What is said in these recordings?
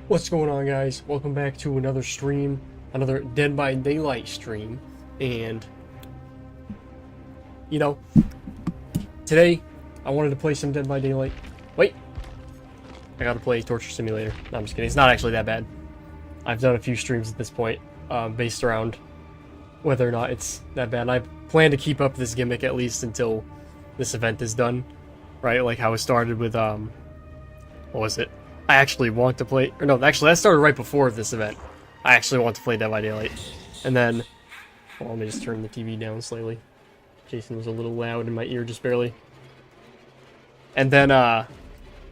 What's going on, guys? Welcome back to another stream, another Dead by Daylight stream. And you know, today I wanted to play some Dead by Daylight. Wait, I gotta play Torture Simulator. No, I'm just kidding. It's not actually that bad. I've done a few streams at this point, based around whether or not it's that bad. And I plan to keep up this gimmick at least until this event is done, right? Like how it started with what was it? I actually want to play, or no, actually that started right before this event. I actually want to play Dead by Daylight. And then, well, let me just turn the TV down slightly. Jason was a little loud in my ear, just barely. And then,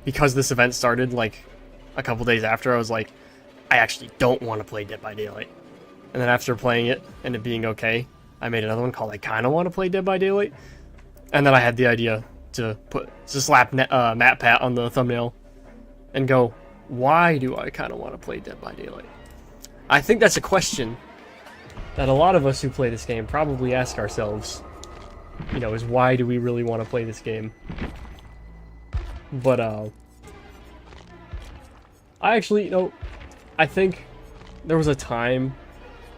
because this event started, like, a couple days after, I was like, I actually don't want to play Dead by Daylight. And then after playing it, and it being okay, I made another one called I Kinda Want to Play Dead by Daylight. And then I had the idea to slap Matt Pat on the thumbnail and go, why do I kind of want to play Dead by Daylight? I think that's a question that a lot of us who play this game probably ask ourselves, you know, is why do we really want to play this game? But, I actually, you know, I think there was a time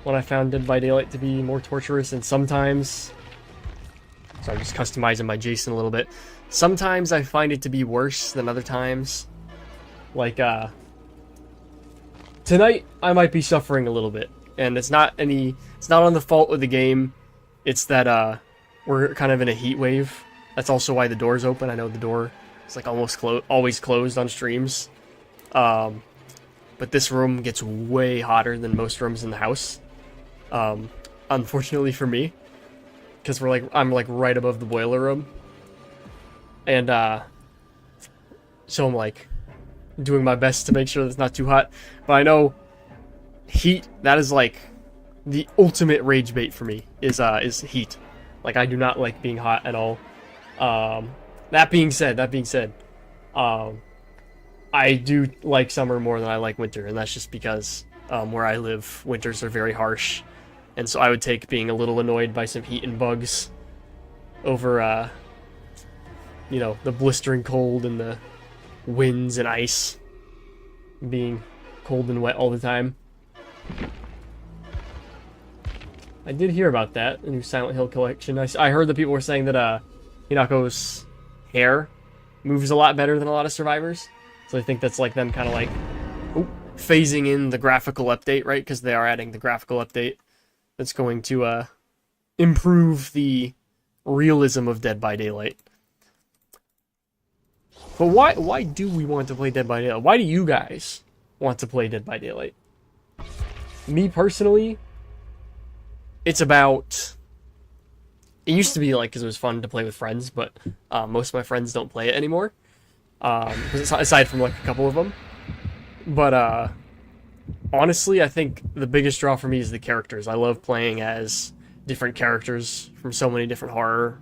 when I found Dead by Daylight to be more torturous, and sometimes, so I'm just customizing my Jason a little bit, sometimes I find it to be worse than other times. Like, tonight I might be suffering a little bit, and it's not on the fault of the game. It's that, we're kind of in a heat wave. That's also why the door's open. I know the door is like always closed on streams. But this room gets way hotter than most rooms in the house. Unfortunately for me, because I'm like right above the boiler room. And, so I'm like doing my best to make sure that it's not too hot, but I know heat, that is like the ultimate rage bait for me, is heat. Like, I do not like being hot at all. That being said, I do like summer more than I like winter, and that's just because where I live, winters are very harsh, and so I would take being a little annoyed by some heat and bugs over you know, the blistering cold and the winds and ice, being cold and wet all the time. I did hear about that, the new Silent Hill collection. I heard that people were saying that Hinako's hair moves a lot better than a lot of survivors. So I think that's like them kind of like phasing in the graphical update, right? Because they are adding the graphical update that's going to improve the realism of Dead by Daylight. But why do we want to play Dead by Daylight? Why do you guys want to play Dead by Daylight? Me personally, it's about... It used to be like because it was fun to play with friends, but most of my friends don't play it anymore. Aside from like a couple of them. But honestly, I think the biggest draw for me is the characters. I love playing as different characters from so many different horror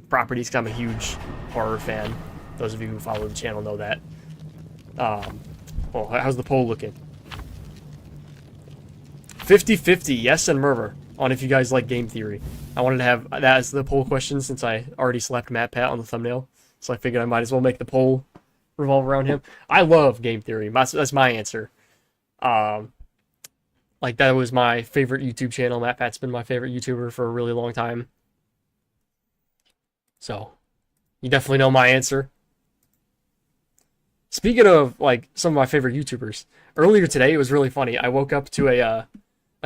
properties, because I'm a huge horror fan. Those of you who follow the channel know that. Well, how's the poll looking? 50-50, yes and murder, on if you guys like game theory. I wanted to have that as the poll question since I already slapped Matt Pat on the thumbnail. So I figured I might as well make the poll revolve around him. I love game theory. That's my answer. Like, that was my favorite YouTube channel. Matt Pat's been my favorite YouTuber for a really long time. So, you definitely know my answer. Speaking of, like, some of my favorite YouTubers, earlier today, it was really funny. I woke up to a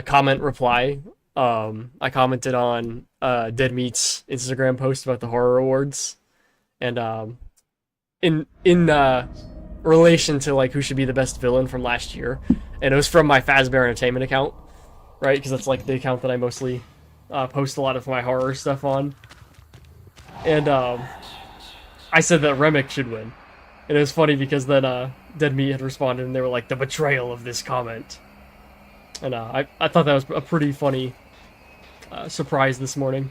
comment reply. I commented on Dead Meat's Instagram post about the horror awards. And, in relation to, like, who should be the best villain from last year. And it was from my Fazbear Entertainment account, right? Because that's, like, the account that I mostly post a lot of my horror stuff on. And, I said that Remick should win. And it was funny because then Dead Meat had responded and they were like, the betrayal of this comment. And I thought that was a pretty funny surprise this morning.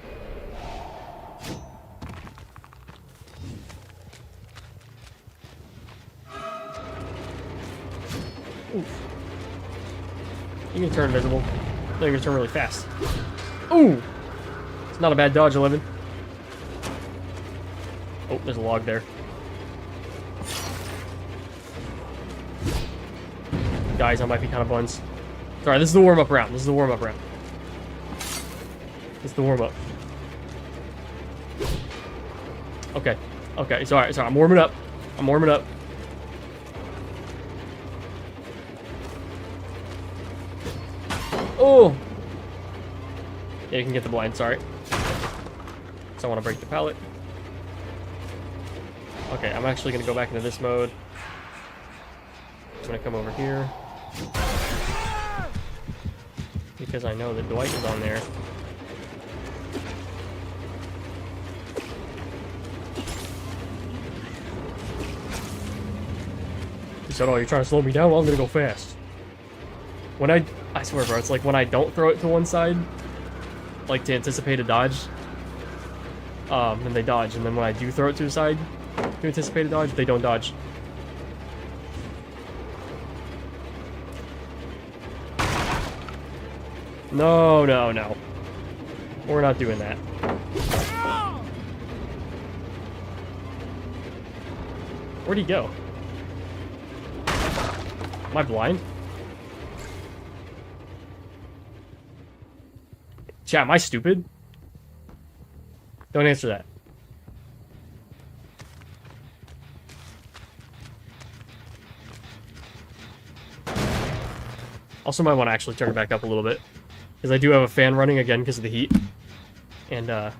Oof. You can turn invisible. No, you're gonna turn really fast. Ooh! It's not a bad dodge, 11. Oh, there's a log there. dies, I might be kind of buns. Sorry, this is the warm-up round. This is the warm-up round. This is the warm-up. Okay. Okay, sorry, I'm warming up. I'm warming up. Oh! Yeah, you can get the blind, sorry. So I want to break the pallet. Okay, I'm actually going to go back into this mode. I'm going to come over here. Because I know that Dwight is on there. He said, oh, you're trying to slow me down? Well, I'm going to go fast. When I swear, bro, it's like when I don't throw it to one side, like to anticipate a dodge, and they dodge, and then when I do throw it to the side to anticipate a dodge, they don't dodge. No, no, no. We're not doing that. Where'd he go? Am I blind? Chat, am I stupid? Don't answer that. Also might want to actually turn it back up a little bit. Because I do have a fan running again because of the heat. And, so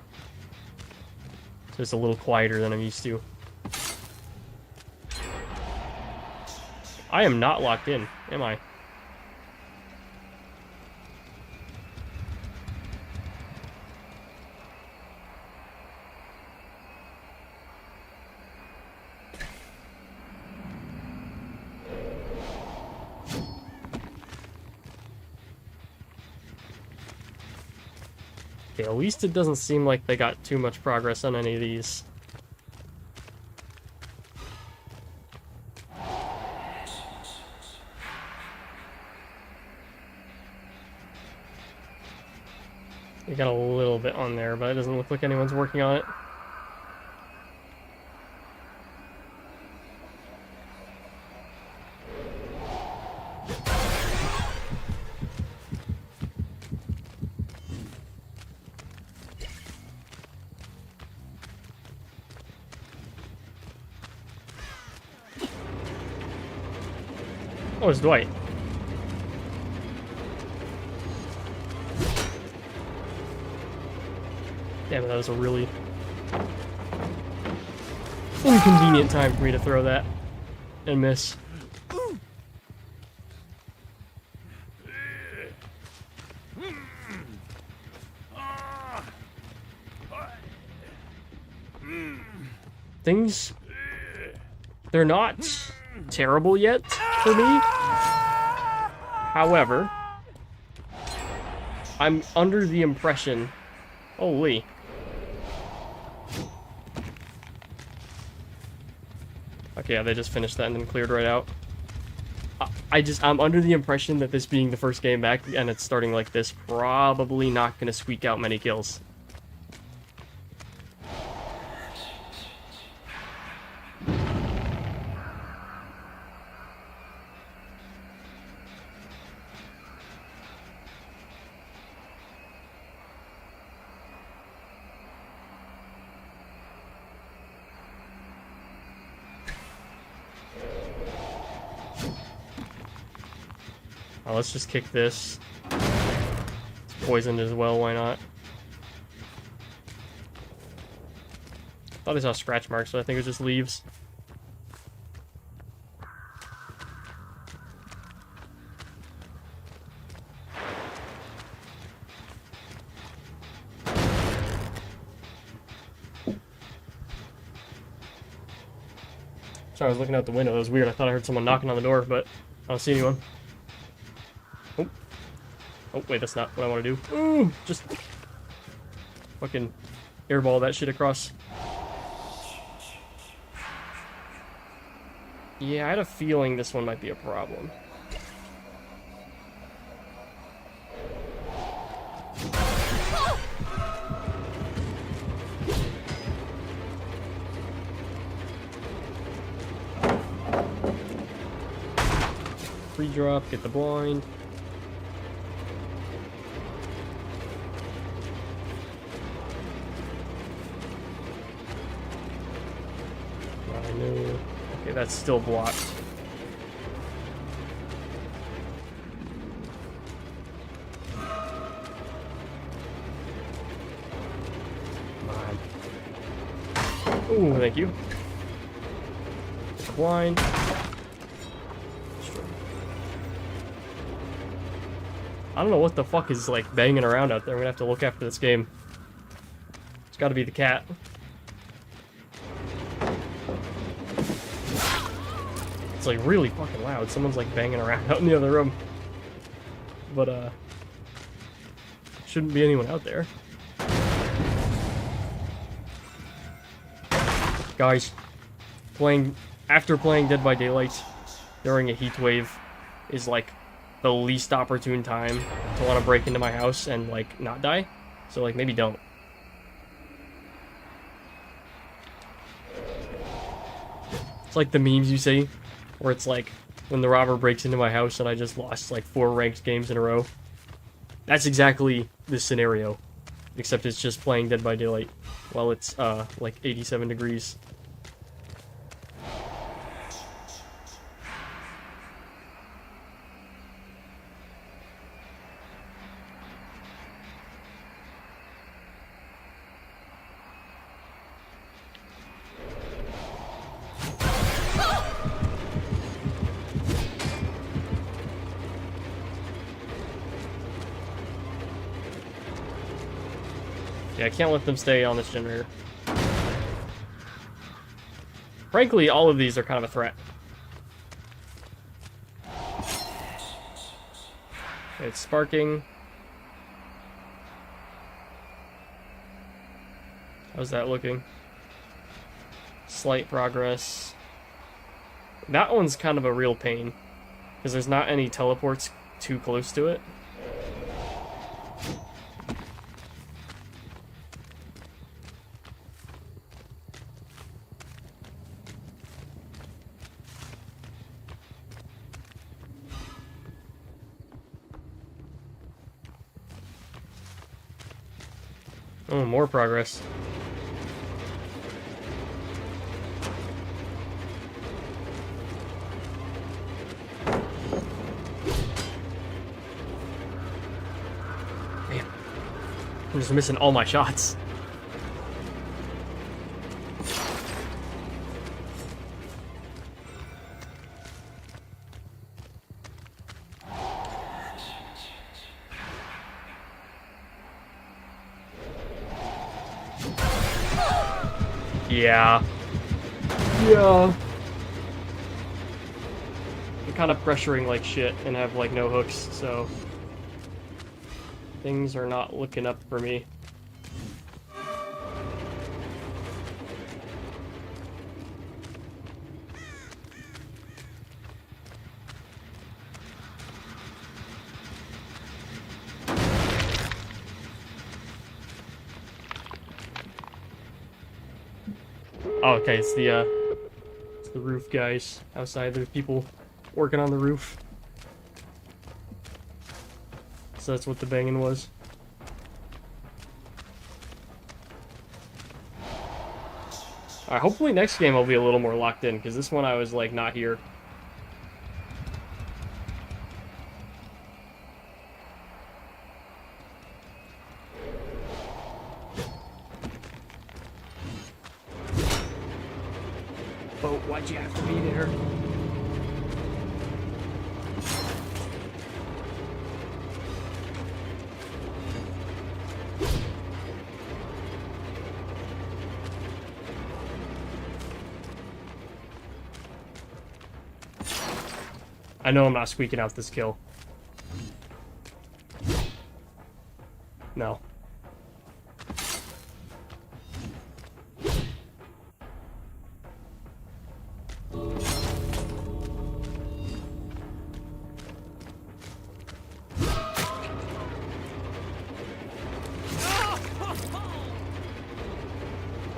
it's a little quieter than I'm used to. I am not locked in, am I? Okay, at least it doesn't seem like they got too much progress on any of these. They got a little bit on there, but it doesn't look like anyone's working on it. Oh, it's Dwight. Damn it, that was a really inconvenient time for me to throw that and miss. Things, they're not terrible yet for me. However, I'm under the impression... Holy. Okay, yeah, they just finished that and then cleared right out. I'm under the impression that this being the first game back and it's starting like this, probably not gonna squeak out many kills. Oh, let's just kick this. It's poisoned as well, why not? Thought I saw scratch marks, so I think it was just leaves. Sorry, I was looking out the window. It was weird. I thought I heard someone knocking on the door, but I don't see anyone. Oh. Oh, wait, that's not what I want to do. Ooh, just fucking airball that shit across. Yeah, I had a feeling this one might be a problem. free drop, get the blind. I know. Okay, that's still blocked. Ooh, thank you. Blind. I don't know what the fuck is like banging around out there. I'm gonna have to look after this game. It's gotta be the cat. It's like really fucking loud. Someone's like banging around out in the other room. But shouldn't be anyone out there. Guys, after playing Dead by Daylight during a heat wave is like the least opportune time to want to break into my house and like not die. So like maybe don't. It's like the memes you see where it's like when the robber breaks into my house and I just lost like 4 ranked games in a row. That's exactly this scenario, except it's just playing Dead by Daylight while it's like 87 degrees. Yeah, I can't let them stay on this generator. Frankly, all of these are kind of a threat. It's sparking. How's that looking? Slight progress. That one's kind of a real pain, because there's not any teleports too close to it. Oh, more progress. Damn. I'm just missing all my shots. Yeah. Yeah. I'm kind of pressuring like shit and have like no hooks, so things are not looking up for me. Oh, okay, it's the roof guys outside. There's people working on the roof. So that's what the banging was. Alright, hopefully next game I'll be a little more locked in, because this one I was like not here. Boat, why'd you have to be there? I know I'm not squeaking out this kill. No.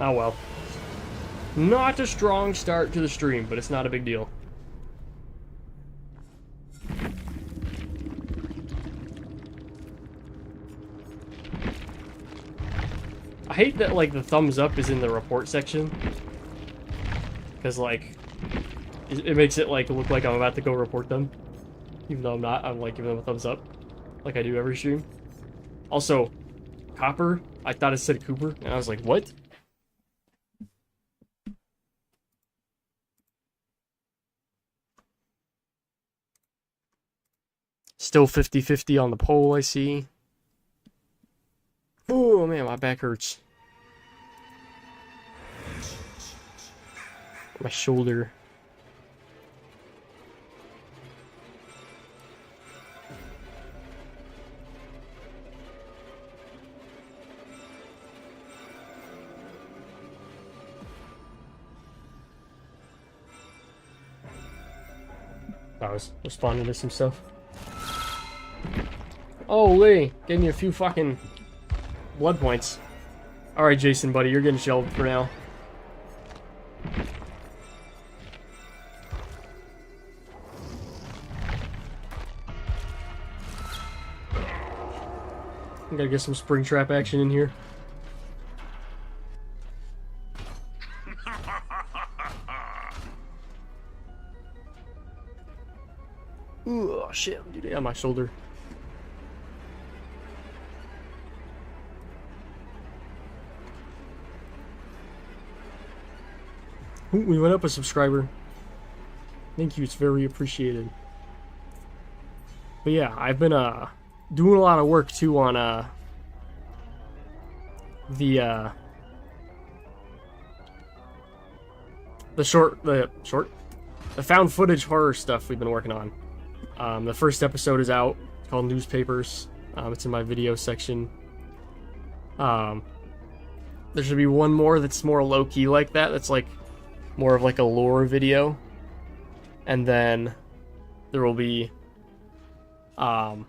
Oh well. Not a strong start to the stream, but it's not a big deal. hate that, like, the thumbs up is in the report section. Because, like, it makes it, like, look like I'm about to go report them. Even though I'm not, I'm, like, giving them a thumbs up. Like I do every stream. Also, Copper, I thought it said Cooper, and I was like, what? Still 50-50 on the poll, I see. Oh, man, my back hurts. My shoulder. I was responding to some stuff. Oh, Lee, gave me a few fucking blood points. Alright, Jason, buddy, you're getting shelved for now. I gotta get some spring trap action in here. Ooh, oh shit, dude, yeah, my shoulder. Ooh, we went up a subscriber. Thank you, it's very appreciated. But yeah, I've been doing a lot of work too on the found footage horror stuff we've been working on. The first episode is out. It's called Newspapers. It's in my video section. There should be one more that's more low-key like that. That's like more of like a lore video. And then there will be 4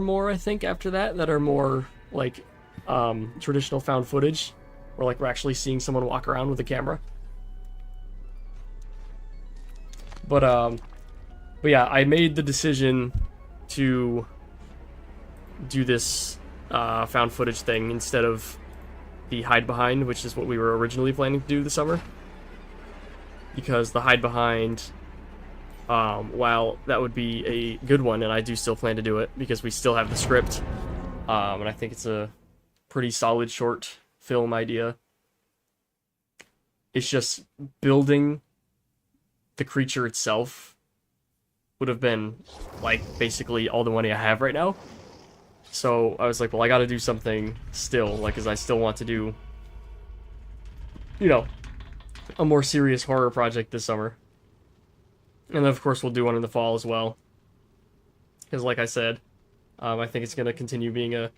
more, I think, after that are more like traditional found footage, where like we're actually seeing someone walk around with a camera. But yeah, I made the decision to do this found footage thing instead of the hide behind, which is what we were originally planning to do this summer. Because the hide behind, while that would be a good one, and I do still plan to do it because we still have the script, and I think it's a pretty solid short film idea. It's just building the creature itself would have been like basically all the money I have right now. So I was like, well, I gotta do something still, like, because I still want to do, you know, a more serious horror project this summer. And then of course we'll do one in the fall as well, because like I said, I think it's gonna continue being a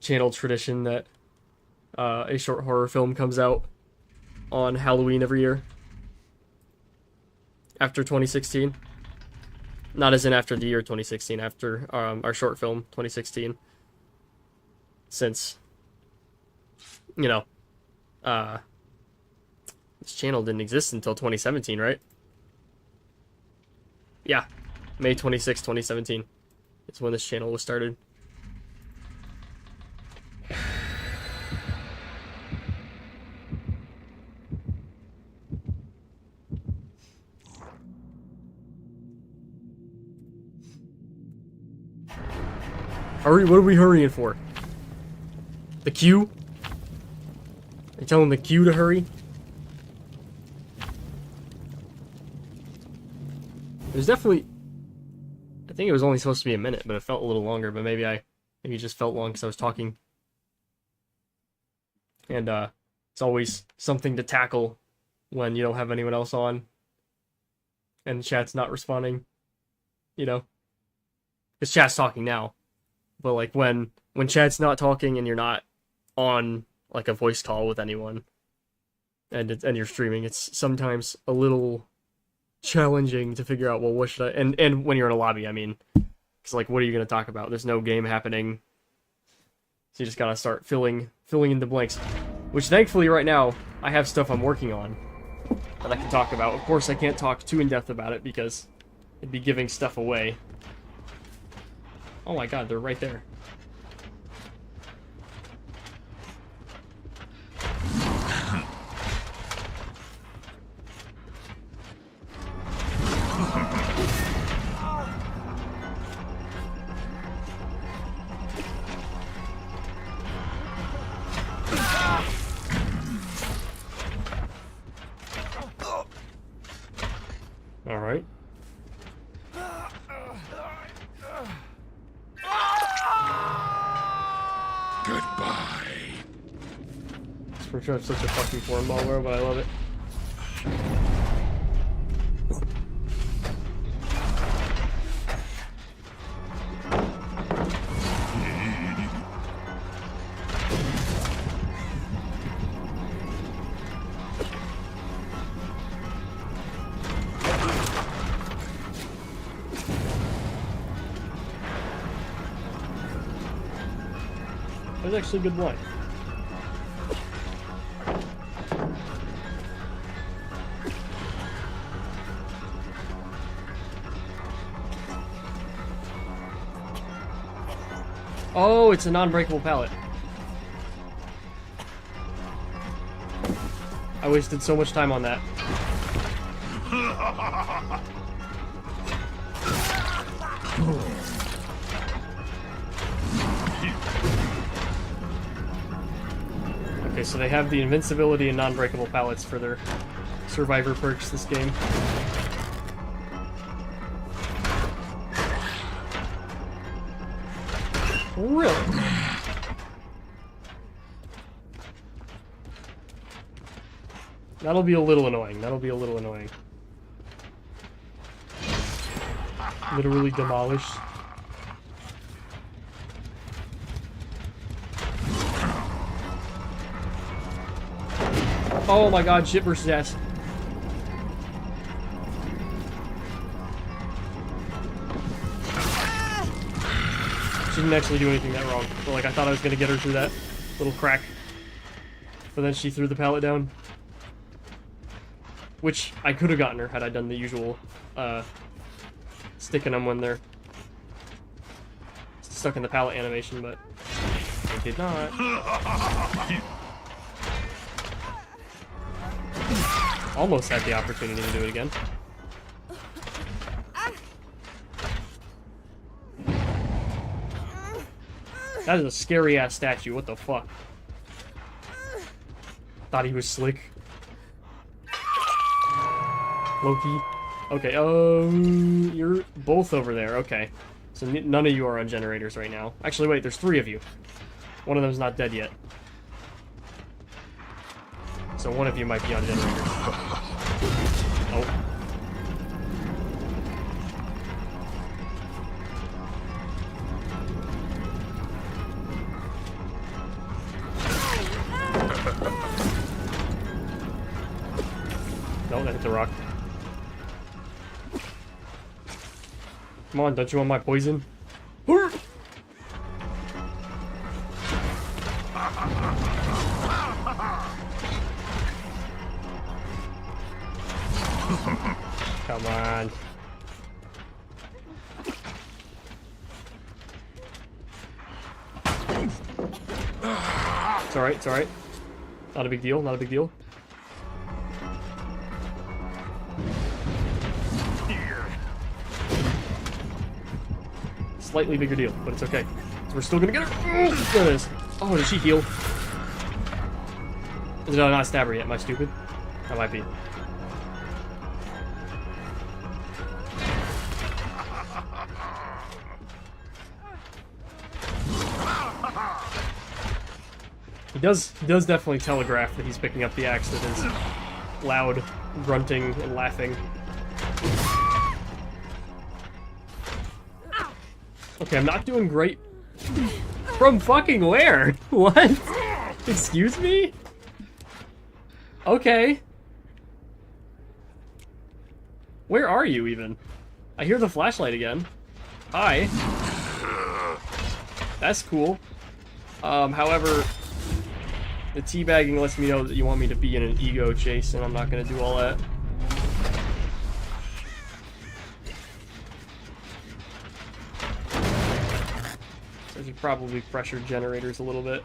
channel tradition that a short horror film comes out on Halloween every year after 2016. Not as in after the year 2016, after our short film 2016. Since, you know, this channel didn't exist until 2017, right? Yeah, May 26, 2017. It's when this channel was started. Hurry, what are we hurrying for? The queue? You're telling the queue to hurry? There's definitely... I think it was only supposed to be a minute, but it felt a little longer, but maybe it just felt long because I was talking. And it's always something to tackle when you don't have anyone else on and chat's not responding, you know? Because chat's talking now. But like when chat's not talking and you're not on like a voice call with anyone and you're streaming, it's sometimes a little challenging to figure out, well, what should I, and when you're in a lobby, I mean, because like, what are you going to talk about? There's no game happening, so you just gotta start filling in the blanks, which thankfully right now I have stuff I'm working on that I can talk about. Of course I can't talk too in depth about it because it'd be giving stuff away. Oh my god, they're right there. All right. Goodbye. Springtrap's such a fucking form malware, but I love it. That was actually a good line. Oh, it's a non-breakable pallet. I wasted so much time on that. Okay, so they have the invincibility and non-breakable pallets for their survivor perks this game. Really? That'll be a little annoying. That'll be a little annoying. Literally demolished. Oh my god, shit versus ass. She didn't actually do anything that wrong. But like, I thought I was gonna get her through that little crack. But then she threw the pallet down. Which I could have gotten her had I done the usual, sticking them when they're stuck in the pallet animation, but I did not. Almost had the opportunity to do it again. That is a scary ass statue, what the fuck? Thought he was slick. Loki. Okay, you're both over there, okay. So none of you are on generators right now. Actually, wait, there's 3 of you. One of them's not dead yet. So one of you might be on generators. Oh. No, that hit the rock. Come on, don't you want my poison? Come on. It's alright, it's alright. Not a big deal, not a big deal. Slightly bigger deal, but it's okay. So we're still gonna get her. There it is. Oh, did she heal? Did I not stab her yet? Am I stupid? I might be. He does definitely telegraph that he's picking up the axe with his loud grunting and laughing. Okay, I'm not doing great. From fucking where? What? Excuse me? Okay. Where are you even? I hear the flashlight again. Hi. That's cool. However, the teabagging lets me know that you want me to be in an ego chase, and I'm not gonna do all that. So I should probably pressure generators a little bit.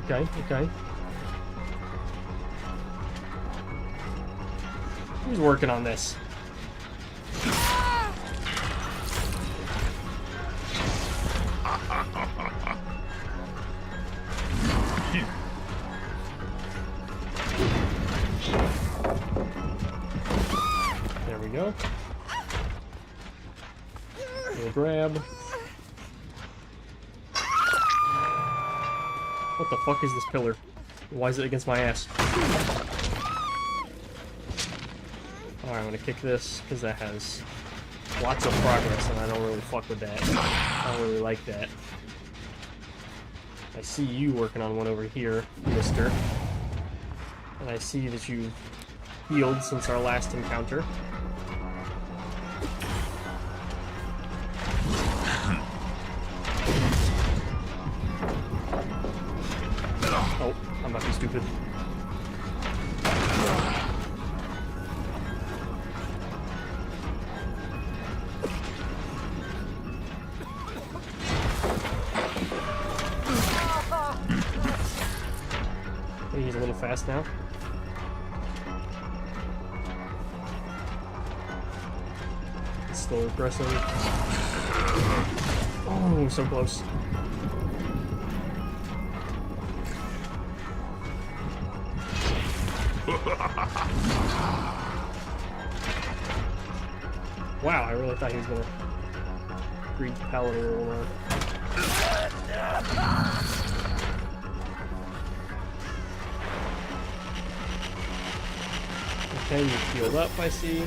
Okay, okay. Who's working on this? There we go. Little grab. What the fuck is this pillar? Why is it against my ass? Alright, I'm gonna kick this, because that has lots of progress, and I don't really fuck with that. I don't really like that. I see you working on one over here, mister. And I see that you've healed since our last encounter. Oh, I'm not too stupid. He's a little fast now. It's still aggressive. Oh, so close. Wow, I really thought he was gonna breed the pallet a little more. Okay, you healed up, I see.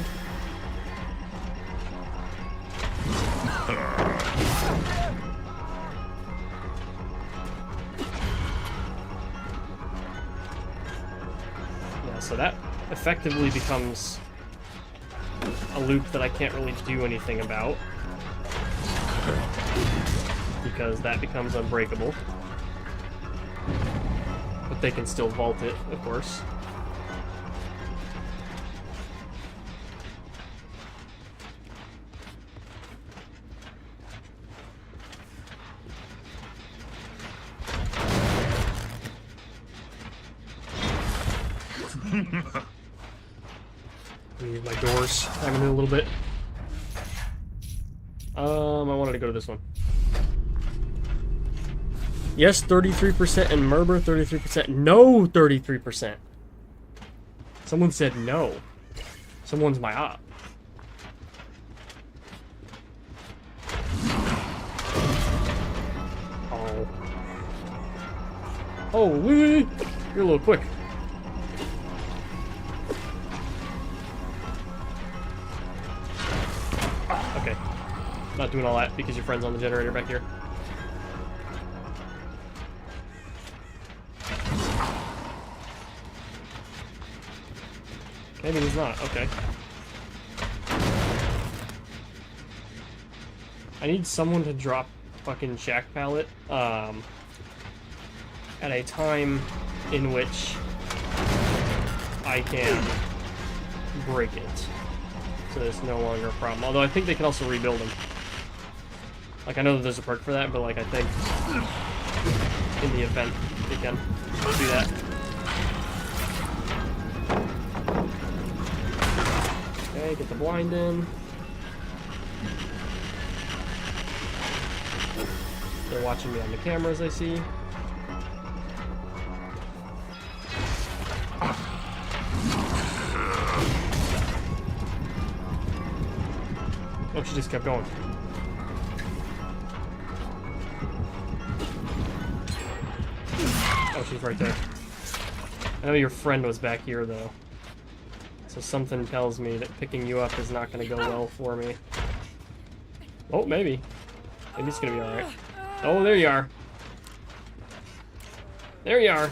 Yeah, so that effectively becomes a loop that I can't really do anything about, because that becomes unbreakable. But they can still vault it, of course. Leave my doors. I'm gonna do a little bit. I wanted to go to this one. Yes, 33%, and Merber 33%. No, 33%. Someone said no. Someone's my op. Oh. Oh, wee! You're a little quick. Okay. Not doing all that because your friend's on the generator back here. Maybe he's not. Okay. I need someone to drop fucking Shack Pallet at a time in which I can break it. So there's no longer a problem. Although I think they can also rebuild them. Like, I know that there's a perk for that, but like, I think in the event they can do that. Okay, get the blind in. They're watching me on the cameras, I see. Oh, she just kept going. Oh, she's right there. I know your friend was back here, though. So something tells me that picking you up is not going to go well for me. Oh, maybe. Maybe it's going to be alright. Oh, there you are. There you are.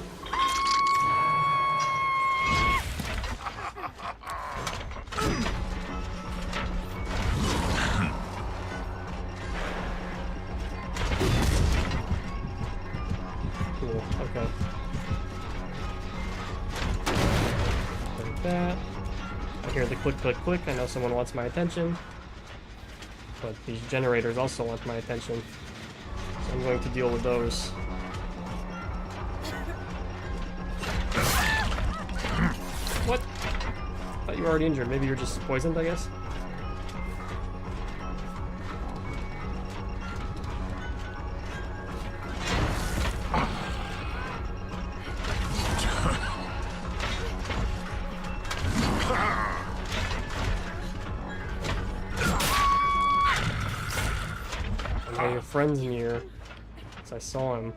Cool, okay. Like that. I hear the click, click, click. I know someone wants my attention. But these generators also want my attention. So I'm going to deal with those. you were already injured. Maybe you're just poisoned, I guess? Okay, your friend's near. Because I saw him.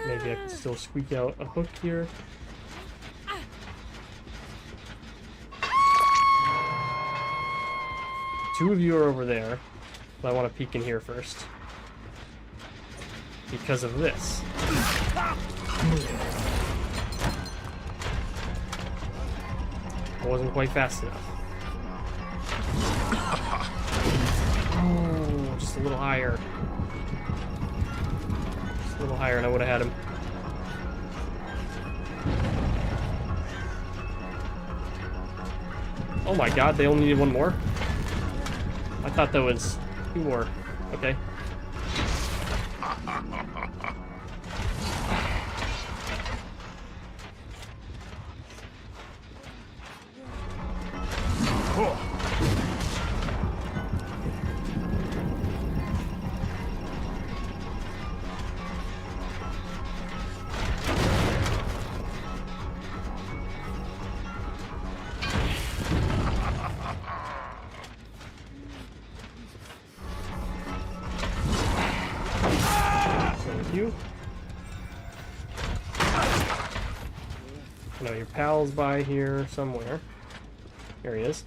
Maybe I can still squeak out a hook here. Two of you are over there, but I want to peek in here first. Because of this. I wasn't quite fast enough. Oh, just a little higher. Just a little higher and I would have had him. Oh my god, they only needed one more? I thought that was 2 more. Okay. Thank you. I know your pal's by here somewhere. Here he is.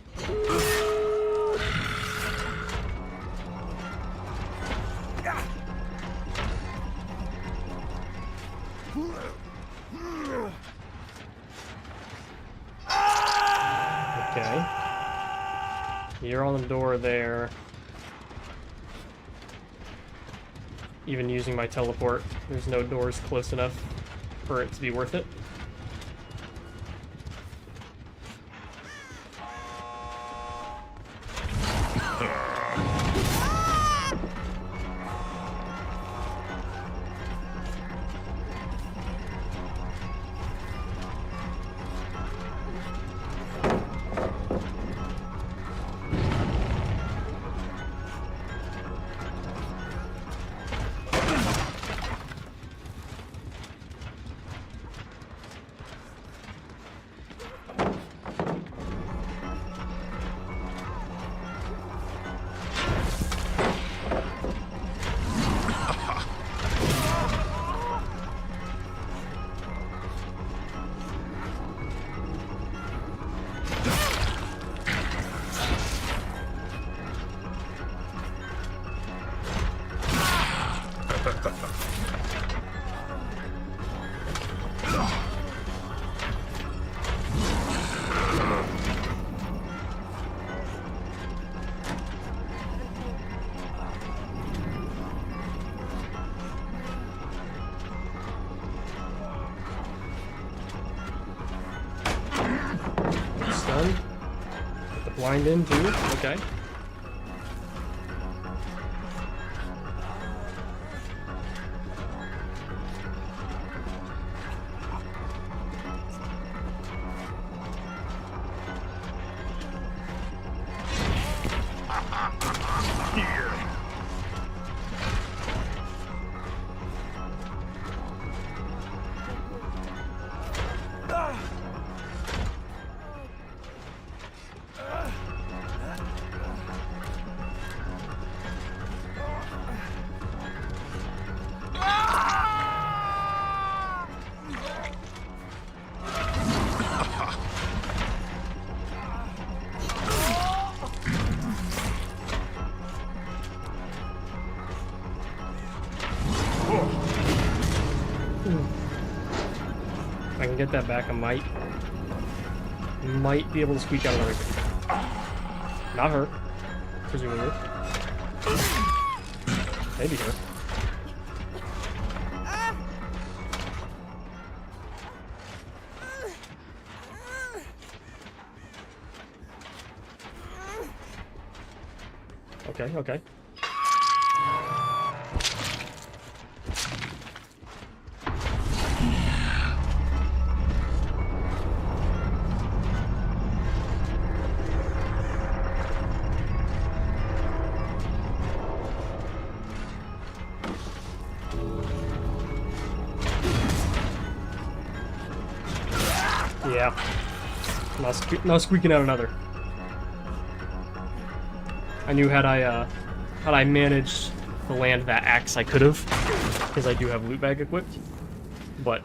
Okay. You're on the door there. Even using my teleport, there's no doors close enough for it to be worth it. Stun. Put the blind in too. Okay. If I can get that back, I might be able to squeak out another thing. Not her, presumably. Maybe her. Okay, okay. Yeah. Now squeaking out another. I knew had I managed to land that axe, I could have, because I do have loot bag equipped, but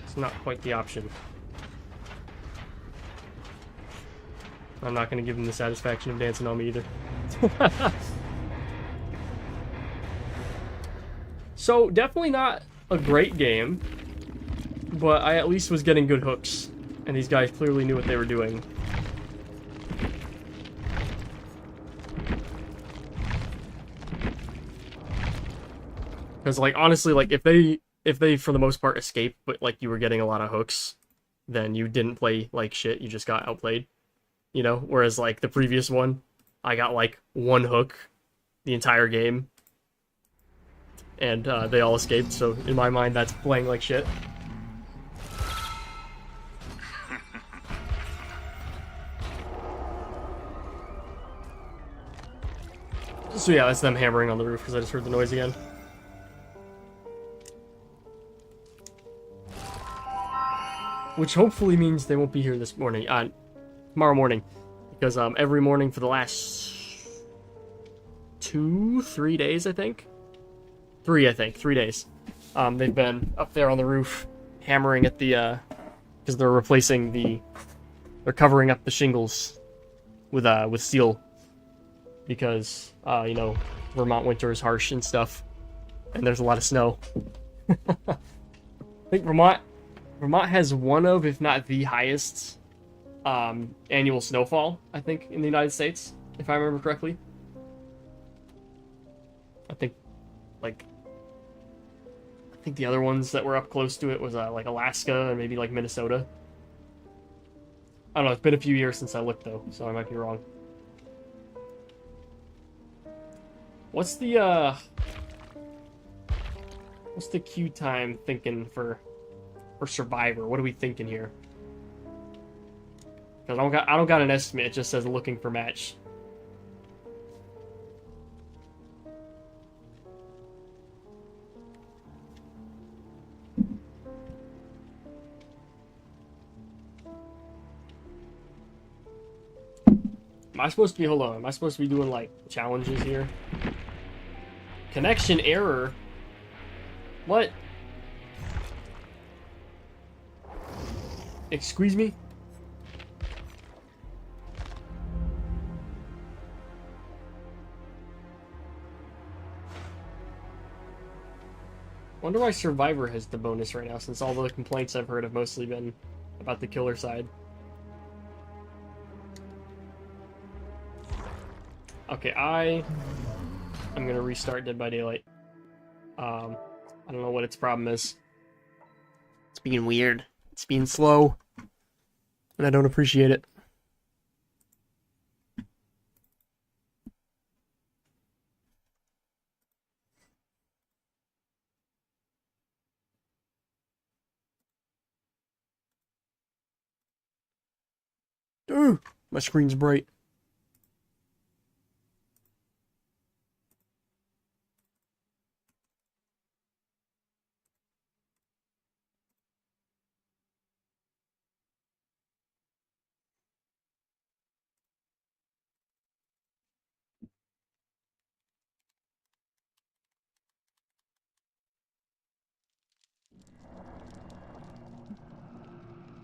it's not quite the option. I'm not going to give him the satisfaction of dancing on me either. So, definitely not a great game, but I at least was getting good hooks, and these guys clearly knew what they were doing. Because, like, honestly, like, if they for the most part escaped, but like you were getting a lot of hooks, then you didn't play like shit. You just got outplayed, you know. Whereas like the previous one, I got like one hook the entire game, and they all escaped. So in my mind, that's playing like shit. So yeah, that's them hammering on the roof because I just heard the noise again. Which hopefully means they won't be here this morning, tomorrow morning, because every morning for the last 3 days, I think, 3 days, they've been up there on the roof hammering at the, because they're covering up the shingles with steel, because you know, Vermont winter is harsh and stuff, and there's a lot of snow. I think Vermont has one of, if not the highest, annual snowfall, I think, in the United States, if I remember correctly. I think the other ones that were up close to it was like Alaska and maybe like Minnesota. I don't know, it's been a few years since I looked though, so I might be wrong. What's the queue time thinking for Survivor? What are we thinking here? Because I don't got an estimate. It just says looking for match. Am I supposed to be, hold on, am I supposed to be doing like challenges here? Connection error? What? Excuse me? Wonder why Survivor has the bonus right now, since all the complaints I've heard have mostly been about the killer side. Okay, I'm gonna restart Dead by Daylight. I don't know what its problem is. It's being weird. It's being slow. And I don't appreciate it. Ooh, my screen's bright.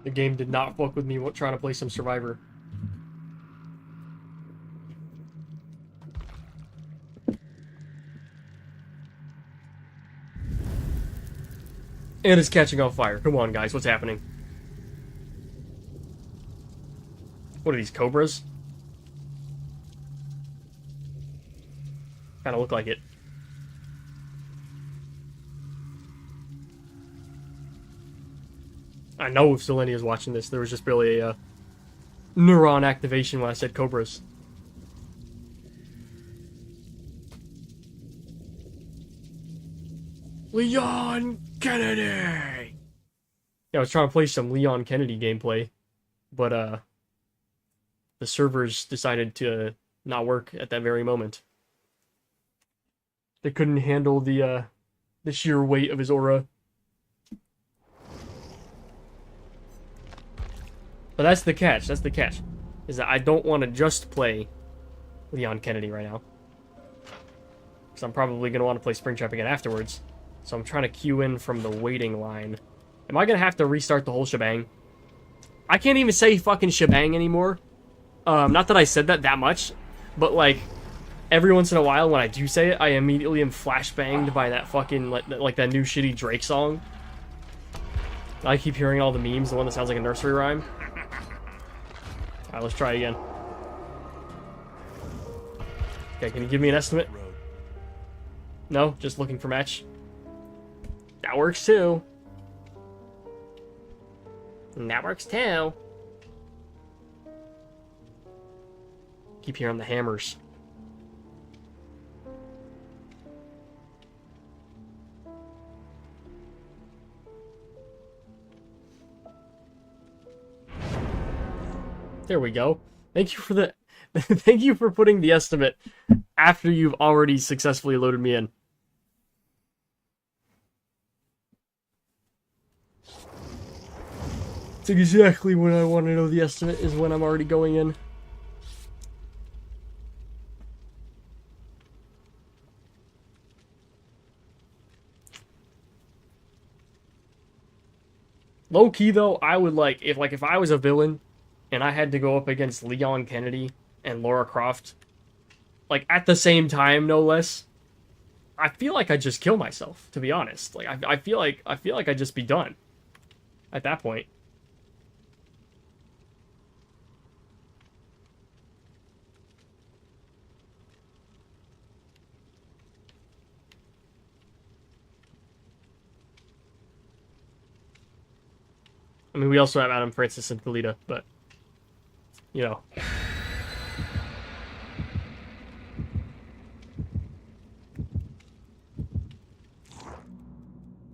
The game did not fuck with me trying to play some Survivor. And it's catching on fire. Come on, guys. What's happening? What are these, cobras? Kind of look like it. I know if Selenia's watching this, there was just barely a neuron activation when I said cobras. Leon Kennedy! Yeah, I was trying to play some Leon Kennedy gameplay, but the servers decided to not work at that very moment. They couldn't handle the sheer weight of his aura. But that's the catch. That's the catch. Is that I don't want to just play Leon Kennedy right now. Because I'm probably going to want to play Springtrap again afterwards. So I'm trying to queue in from the waiting line. Am I going to have to restart the whole shebang? I can't even say fucking shebang anymore. Not that I said that much. But like, every once in a while when I do say it, I immediately am flashbanged by that fucking, like that new shitty Drake song. I keep hearing all the memes, the one that sounds like a nursery rhyme. Alright, let's try again. Okay, can you give me an estimate? No? Just looking for match? That works too. And that works too. Keep hearing the hammers. There we go. Thank you for the thank you for putting the estimate after you've already successfully loaded me in. It's exactly when I want to know the estimate is when I'm already going in. Low key though, I would if I was a villain and I had to go up against Leon Kennedy and Lara Croft, like at the same time, no less, I feel like I'd just kill myself, to be honest. Like I feel like I'd just be done at that point. I mean, we also have Adam Francis and Kalita, but you know.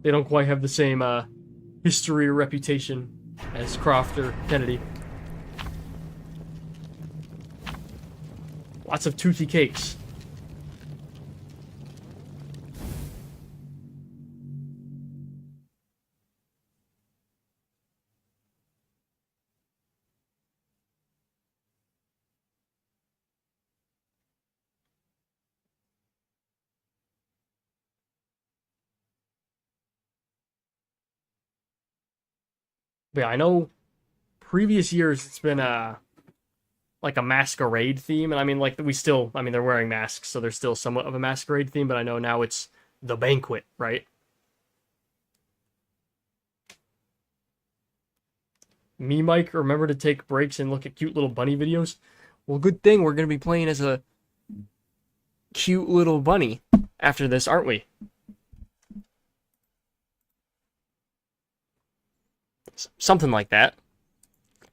They don't quite have the same history or reputation as Croft or Kennedy. Lots of toothy cakes. But yeah, I know previous years it's been like a masquerade theme, and I mean they're wearing masks, so there's still somewhat of a masquerade theme, but I know now it's the banquet, right? Me, Mike, remember to take breaks and look at cute little bunny videos? Well, good thing we're gonna be playing as a cute little bunny after this, aren't we? Something like that.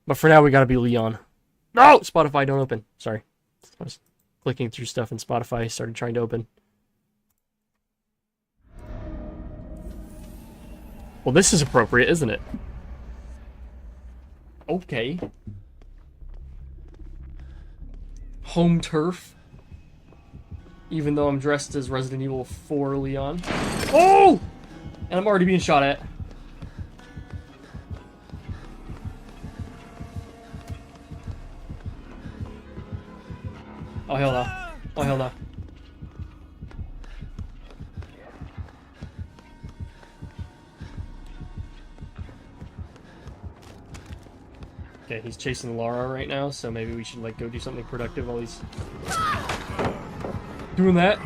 But for now, we gotta be Leon. No! Spotify, don't open. Sorry. I was clicking through stuff and Spotify started trying to open. Well, this is appropriate, isn't it? Okay. Home turf. Even though I'm dressed as Resident Evil 4 Leon. Oh! And I'm already being shot at. Oh, hell no. Oh, hell no. Okay, he's chasing Lara right now, so maybe we should, like, go do something productive while he's doing that.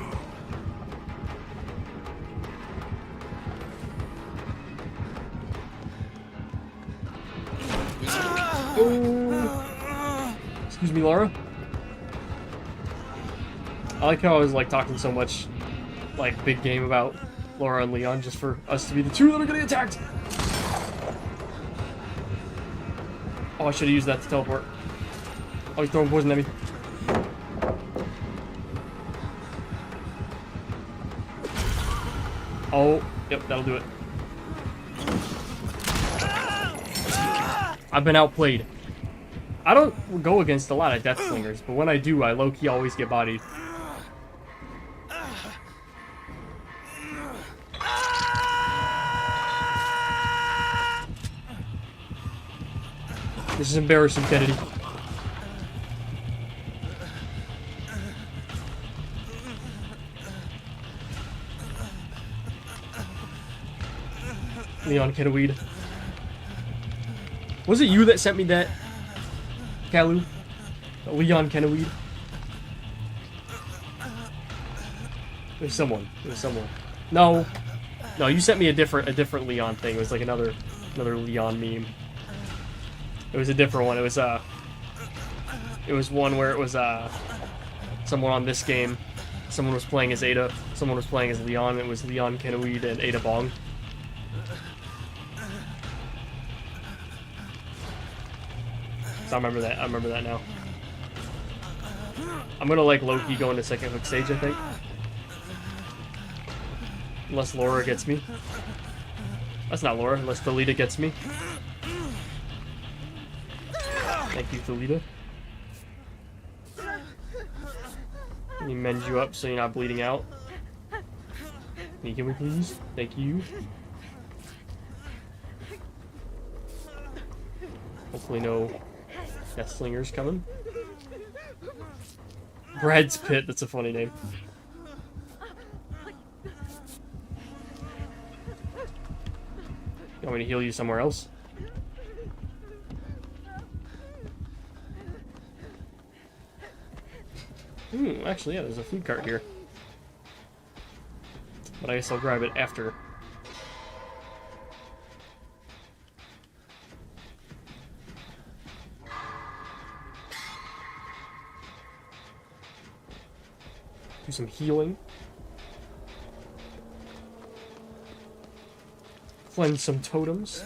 Oh! Excuse me, Lara? I like how I was like talking so much, like, big game about Lara and Leon just for us to be the two that are getting attacked. Oh, I should have used that to teleport. Oh, he's throwing poison at me. Oh, Yep, that'll do it. I've been outplayed. I don't go against a lot of Death Slingers, but when I do, I low-key always get bodied. This is embarrassing, Kennedy. Leon Kenneweed. Was it you that sent me that, Kalu? Leon Kenneweed? It was someone. It was someone. No. No, you sent me a different Leon thing. It was like another Leon meme. It was a different one. It was one where it was someone on this game. Someone was playing as Ada. Someone was playing as Leon. It was Leon Kenneweed and Ada Bong. So I remember that. I remember that now. I'm gonna like low-key go into second hook stage, I think. Unless Laura gets me. That's not Laura, unless Thalita gets me. Thank you, Thalita. Let me mend you up so you're not bleeding out. Can you give me, please? Thank you. Hopefully no Death Slingers coming. Brad's Pit, that's a funny name. You want me to heal you somewhere else? Actually, yeah, there's a food cart here. But I guess I'll grab it after. Do some healing. Cleanse some totems.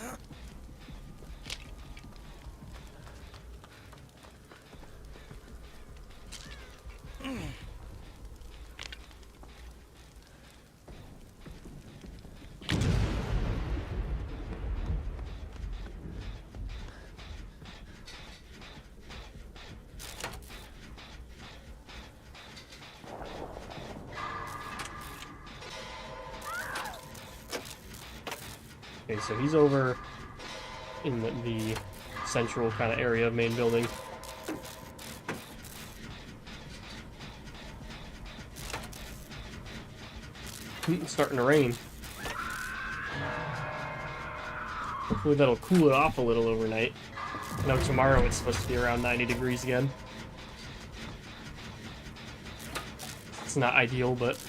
Okay, so he's over in the central kind of area of main building. It's starting to rain. Hopefully that'll cool it off a little overnight. I know tomorrow it's supposed to be around 90 degrees again. It's not ideal, but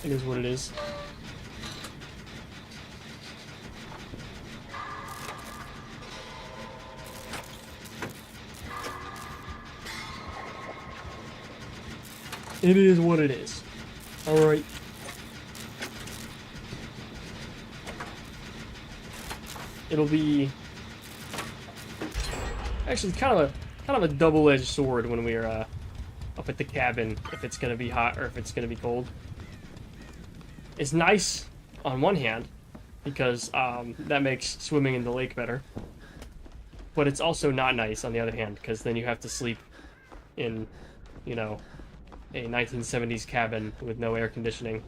it is what it is. It is what it is. Alright. It'll be actually kind of a double-edged sword when we're up at the cabin, if it's gonna be hot or if it's gonna be cold. It's nice on one hand because that makes swimming in the lake better, but it's also not nice on the other hand because then you have to sleep in, you know, a 1970s cabin with no air conditioning.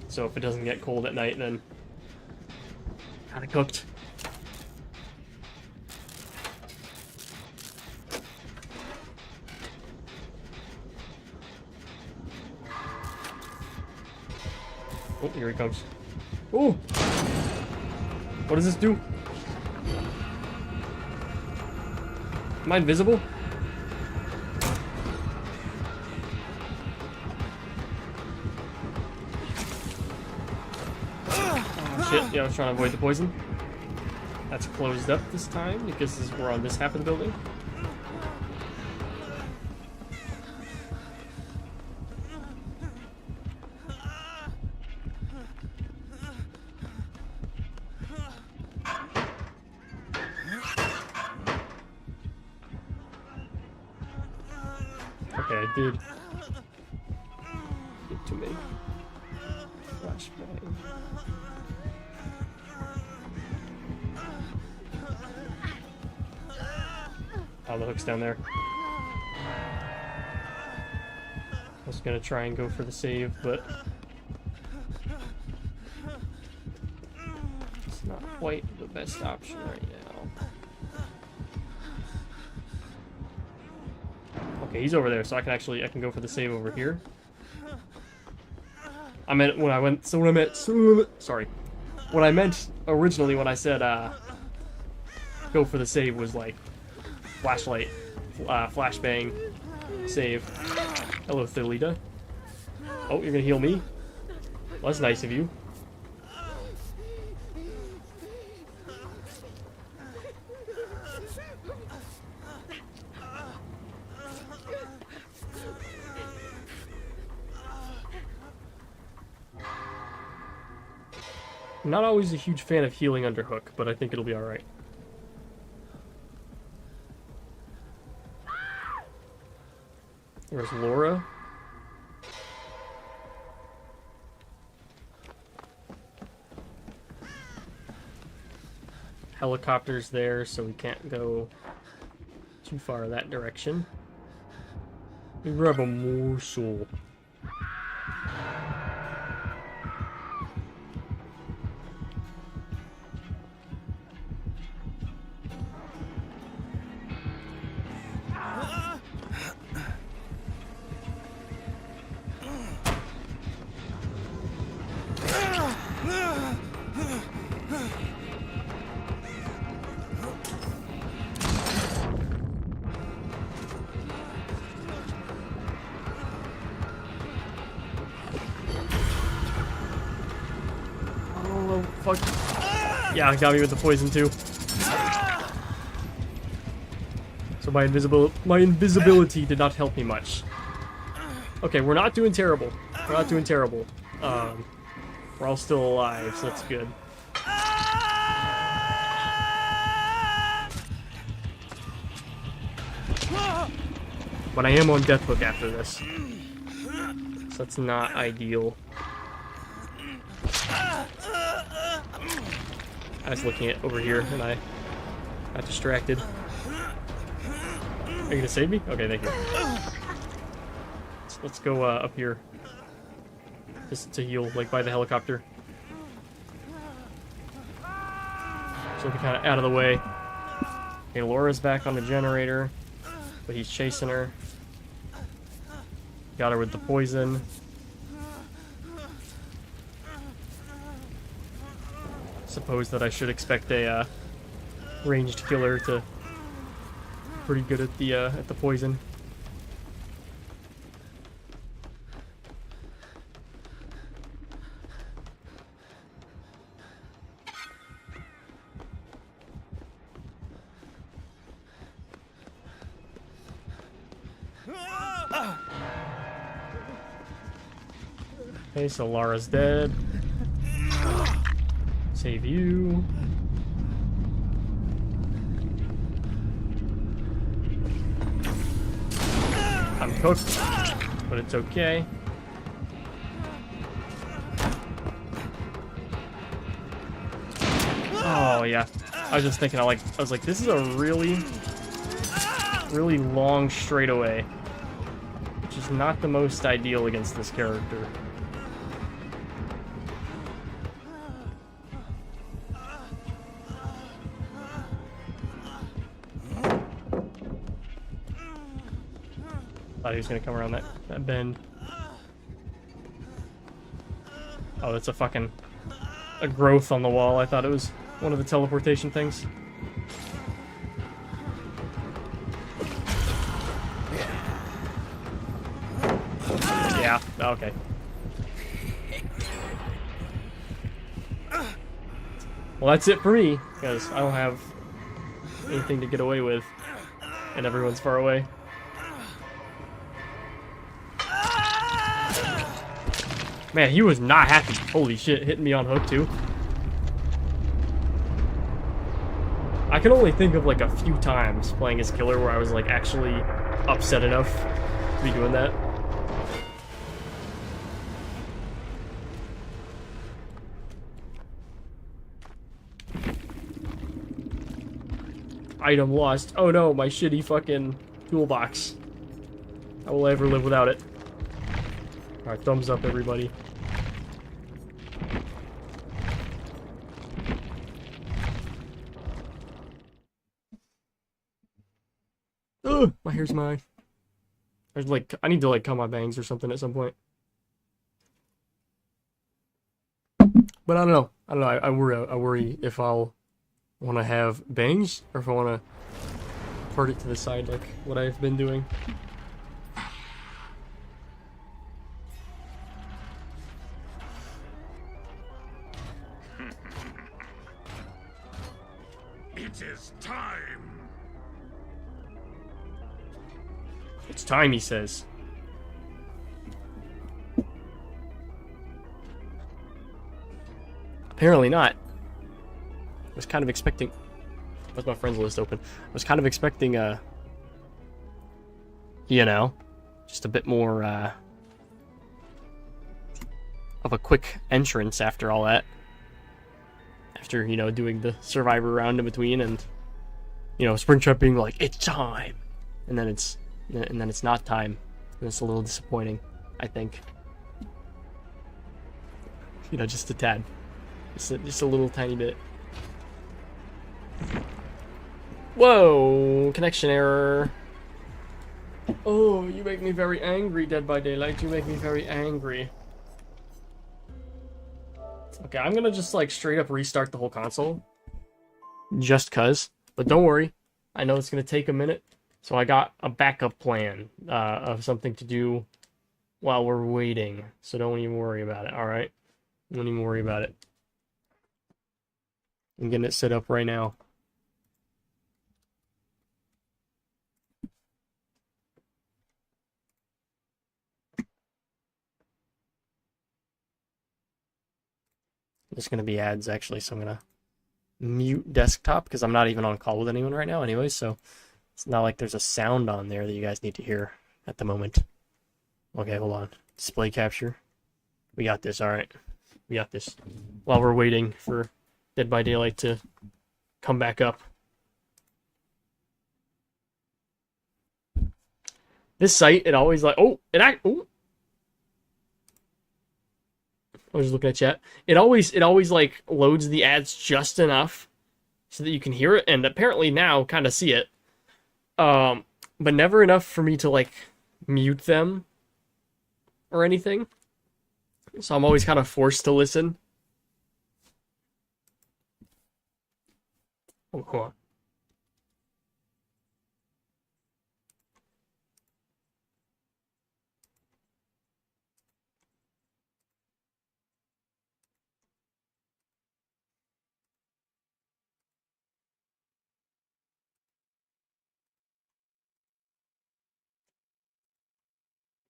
So if it doesn't get cold at night, then kind of cooked. Oh, here he comes. Oh! What does this do? Am I invisible? Oh, shit, yeah, I was trying to avoid the poison. That's closed up this time because we're on this half of the building. I did get to make flashbang. Oh, the hook's down there. I was gonna try and go for the save, but it's not quite the best option right now. Okay, he's over there, so I can go for the save over here. I meant when I went, so what I meant, sorry. What I meant originally when I said, go for the save was like, flashlight, flashbang, save. Hello, Thelita. Oh, you're gonna heal me? Well, that's nice of you. I'm not always a huge fan of healing under hook, but I think it'll be alright. There's Laura. Helicopter's there, so we can't go too far that direction. We grab a morsel. Oh, fuck. Yeah, got me with the poison too. So my invisibility did not help me much. Okay, we're not doing terrible. We're not doing terrible. We're all still alive, so that's good. But I am on death hook after this, so that's not ideal. I was looking at over here and I got distracted. Are you gonna save me? Okay, thank you. So let's go up here. Just to heal, like by the helicopter. So we'll be kind of out of the way. Okay, Laura's back on the generator, but he's chasing her. Got her with the poison. Suppose that I should expect a ranged killer to be pretty good at the poison. Okay, so Lara's dead. Save you. I'm cooked, but it's okay. Oh yeah, I was just thinking, I was like, this is a really long straightaway, which is not the most ideal against this character. Thought he was gonna come around that bend. Oh, that's a growth on the wall. I thought it was one of the teleportation things. Yeah, okay. Well, that's it for me, because I don't have anything to get away with, and everyone's far away. Man, he was not happy. Holy shit, hitting me on hook too. I can only think of like a few times playing as killer where I was like actually upset enough to be doing that. Item lost. Oh no, my shitty fucking toolbox. How will I ever live without it? Alright, thumbs up, everybody. Ugh, my hair's mine. There's like, I need to like cut my bangs or something at some point. But I don't know. I don't know. I worry if I'll want to have bangs or if I want to part it to the side like what I've been doing. It is time. It's time, he says. Apparently not. I was kind of expecting... What's my friends list open? I was kind of expecting, you know, just a bit more, of a quick entrance after all that. After, you know, doing the Survivor round in between and, you know, Springtrap being like, it's time! And then it's not time. And it's a little disappointing, I think. You know, just a tad. Just a little tiny bit. Whoa! Connection error. Oh, you make me very angry, Dead by Daylight. You make me very angry. Okay, I'm gonna just like straight up restart the whole console. Just cuz. But don't worry. I know it's gonna take a minute. So I got a backup plan of something to do while we're waiting. So don't even worry about it, alright? Don't even worry about it. I'm getting it set up right now. There's going to be ads, actually, so I'm going to mute desktop because I'm not even on call with anyone right now anyway, so it's not like there's a sound on there that you guys need to hear at the moment. Okay, hold on. Display capture. We got this, alright. We got this. While we're waiting for Dead by Daylight to come back up. This site, it always like, oh, oh. I was just looking at chat. It always like loads the ads just enough so that you can hear it, and apparently now kind of see it. But never enough for me to like mute them or anything. So I'm always kind of forced to listen. Oh, hold on.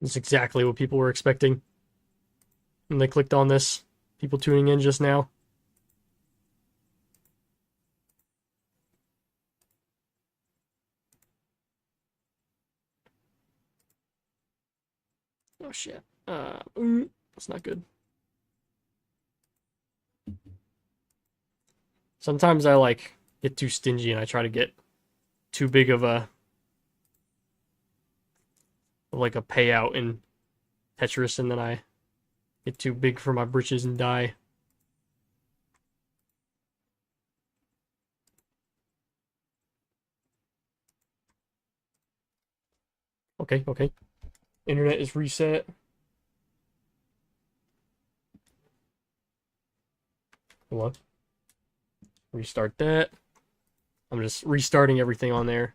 That's exactly what people were expecting when they clicked on this. People tuning in just now. Oh shit. That's not good. Sometimes I like get too stingy and I try to get too big of a like a payout in Tetris, and then I get too big for my britches and die. Okay, okay. Internet is reset. Hold on. Restart that. I'm just restarting everything on there.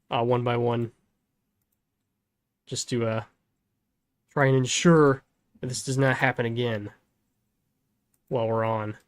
One by one. Just to try and ensure that this does not happen again while we're on.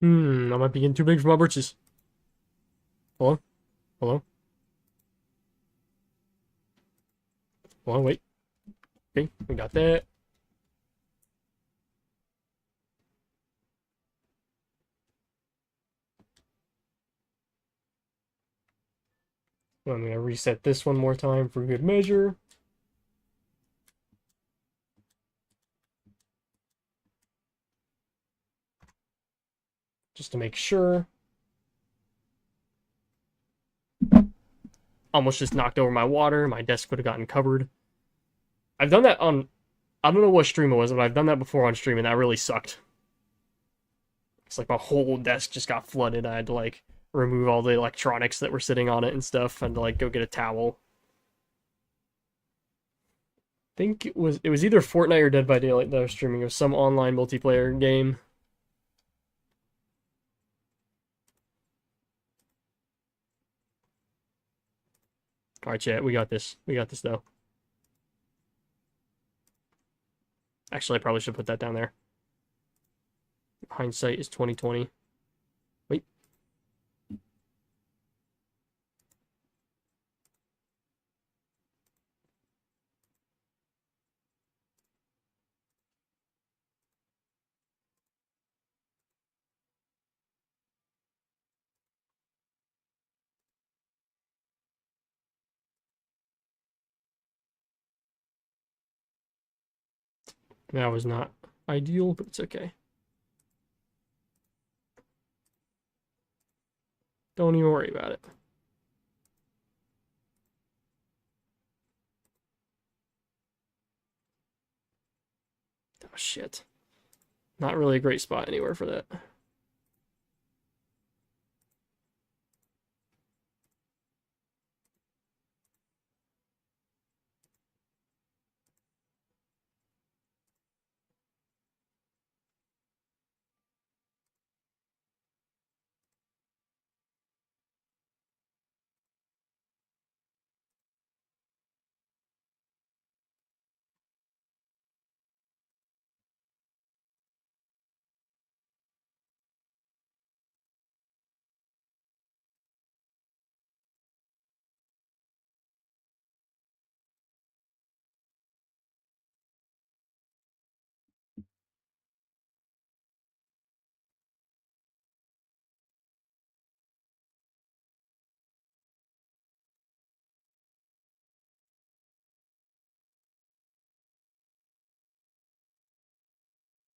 I might be getting too big for my britches. Hello? Hello? Hold on, wait. Okay, we got that. I'm gonna reset this one more time for good measure. Just to make sure. Almost just knocked over my water. My desk would have gotten covered. I've done that on... I don't know what stream it was, but I've done that before on stream, and that really sucked. It's like my whole desk just got flooded. I had to, like, remove all the electronics that were sitting on it and stuff, and, like, go get a towel. I think it was either Fortnite or Dead by Daylight that I was streaming. It was some online multiplayer game. All right, chat, we got this. We got this, though. Actually, I probably should put that down there. Hindsight is 2020. Wait. That was not ideal, but it's okay. Don't even worry about it. Oh, shit. Not really a great spot anywhere for that.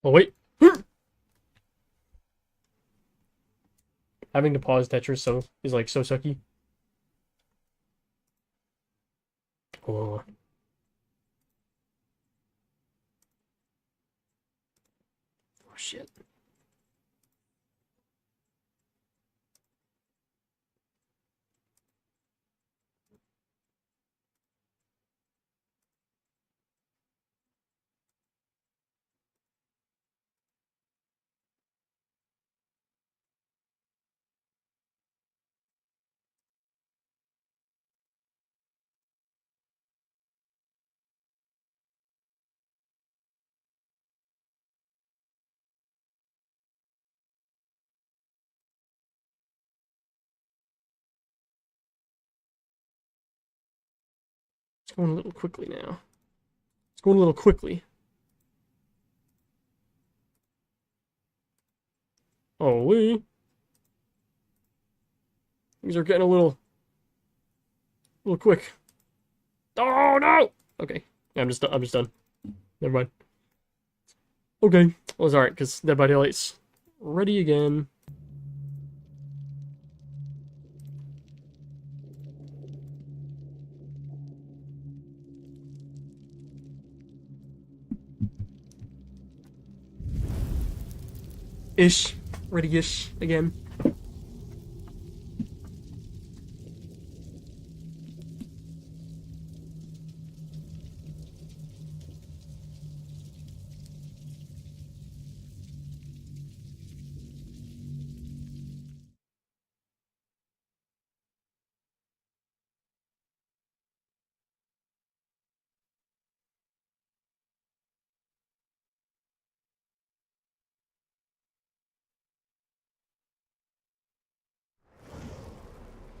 Oh, wait. Having to pause Tetris is like so sucky. Oh, oh shit. It's going a little quickly now. It's going a little quickly. Oh, things are getting a little quick. Oh no! Okay, yeah, I'm just done. Never mind. Okay, well, it's alright because Dead by Daylight's ready again. Ish, ready-ish again.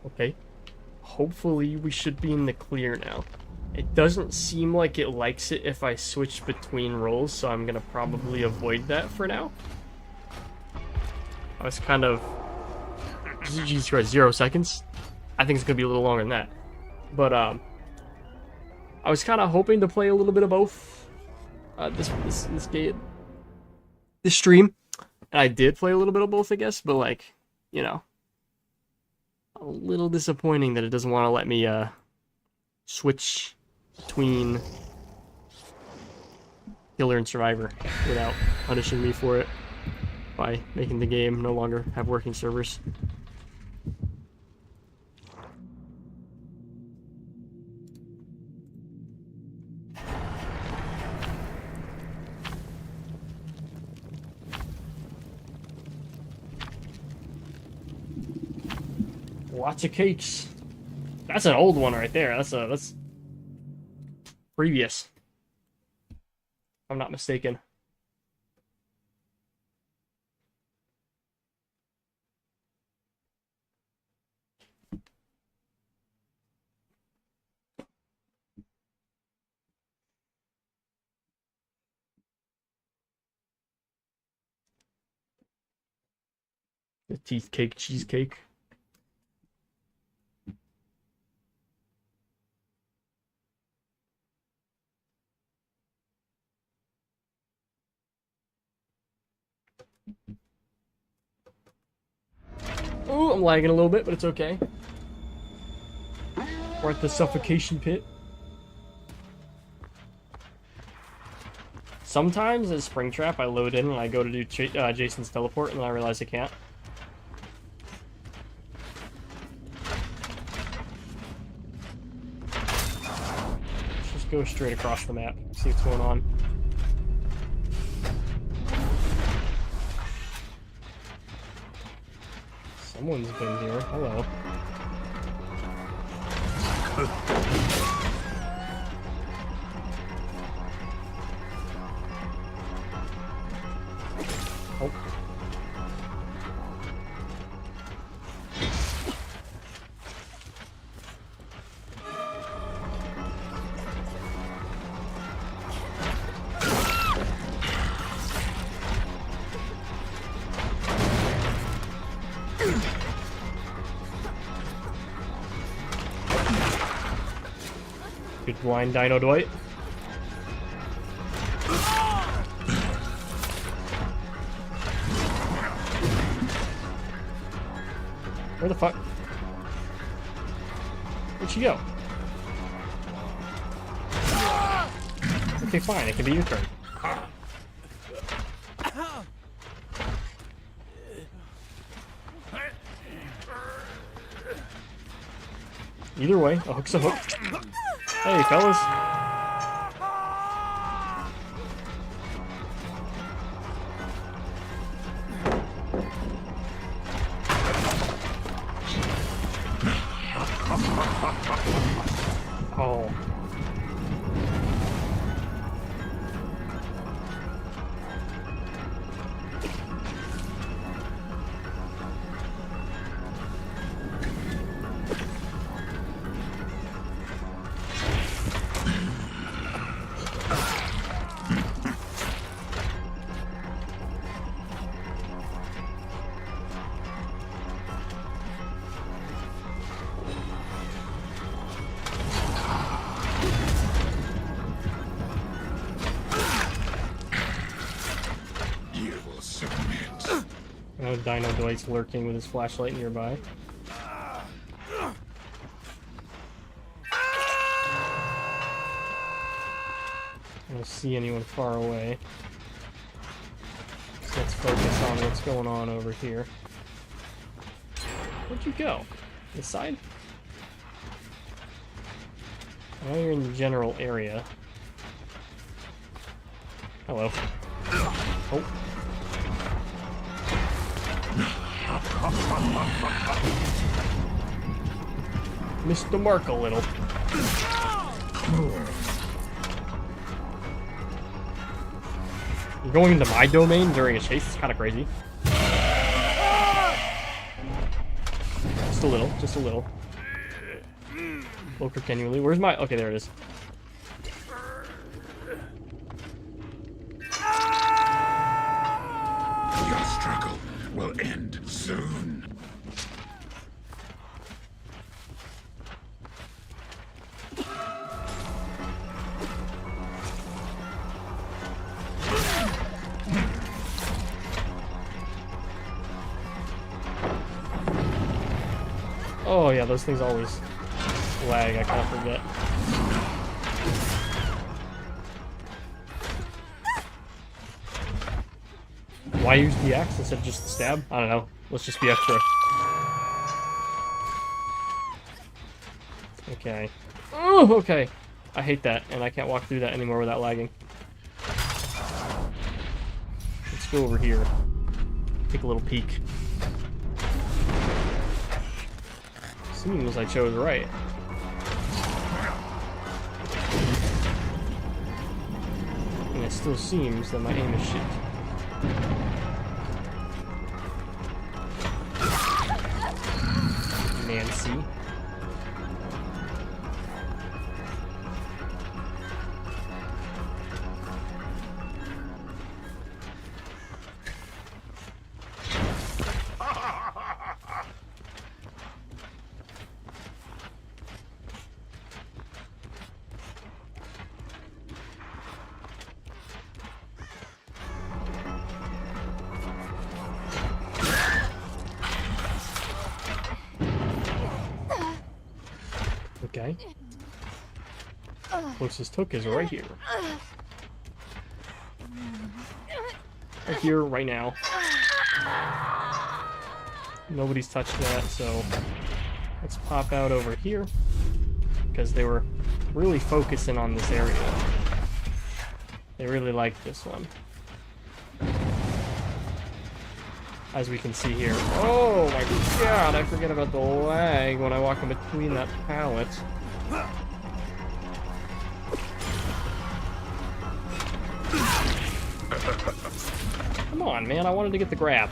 Okay. Hopefully we should be in the clear now. It doesn't seem like it likes it if I switch between roles, so I'm gonna probably avoid that for now. I was kind of... Jesus Christ, 0 seconds? I think it's gonna be a little longer than that. But, I was kind of hoping to play a little bit of both. This game... This stream. And I did play a little bit of both, I guess, but, like, you know... A little disappointing that it doesn't want to let me, switch between Killer and Survivor without punishing me for it by making the game no longer have working servers. Lots of cakes. That's an old one right there. That's previous. If I'm not mistaken. The teeth cake, cheesecake. Oh, I'm lagging a little bit, but it's okay. We're at the suffocation pit. Sometimes as Springtrap, I load in and I go to do Jason's teleport, and then I realize I can't. Let's just go straight across the map, see what's going on. Someone's been here. Hello. Oh. Good blind Dino Dwight. Where the fuck? Where'd she go? Okay, fine. It can be your turn. Either way, a hook's a hook. Hey, fellas. Oh. Dino Dwight's lurking with his flashlight nearby. I don't see anyone far away. So let's focus on what's going on over here. Where'd you go? This side? I know you're in the general area. Hello. Oh. Missed the mark a little. You're going into my domain during a chase? It's kind of crazy. Just a little, just a little. Look continually. Where's my... Okay, there it is. Your struggle will end soon. Oh yeah, those things always lag, I kind of forget. Why use the axe instead of just the stab? I don't know. Let's just be extra. Okay. Oh, okay. I hate that, and I can't walk through that anymore without lagging. Let's go over here. Take a little peek. Seems I chose right. And it still seems that my aim is shit. Nancy. Okay. Closest hook is right here. Right here, right now. Nobody's touched that, so let's pop out over here. Because they were really focusing on this area. They really like this one. As we can see here. Oh my god, I forget about the lag when I walk in between that pallet. Come on, man, I wanted to get the grab.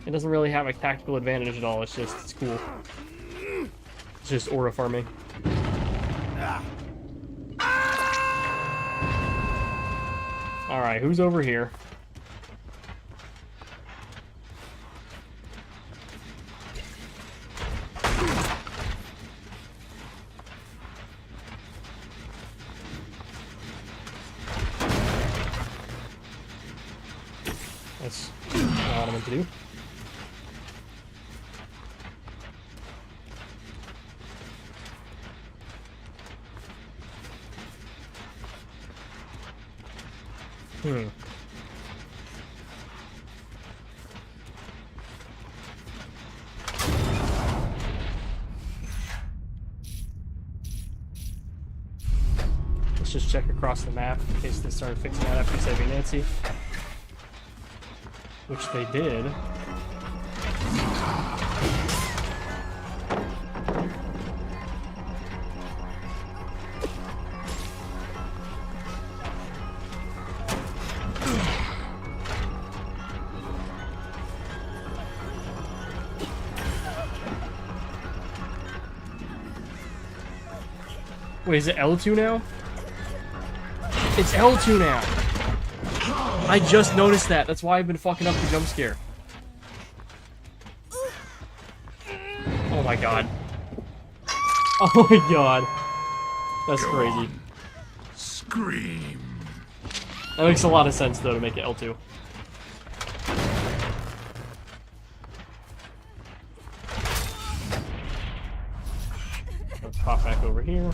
It doesn't really have a tactical advantage at all, it's just, it's cool. It's just aura farming. Alright, who's over here? That's not what I meant to do. Let's just check across the map in case they started fixing that after saving Nancy. Which they did. Wait, is it L2 now? It's L2 now! I just noticed that. That's why I've been fucking up the jump scare. Oh my god. Oh my god. That's crazy. Scream. That makes a lot of sense though to make it L2. Let's pop back over here.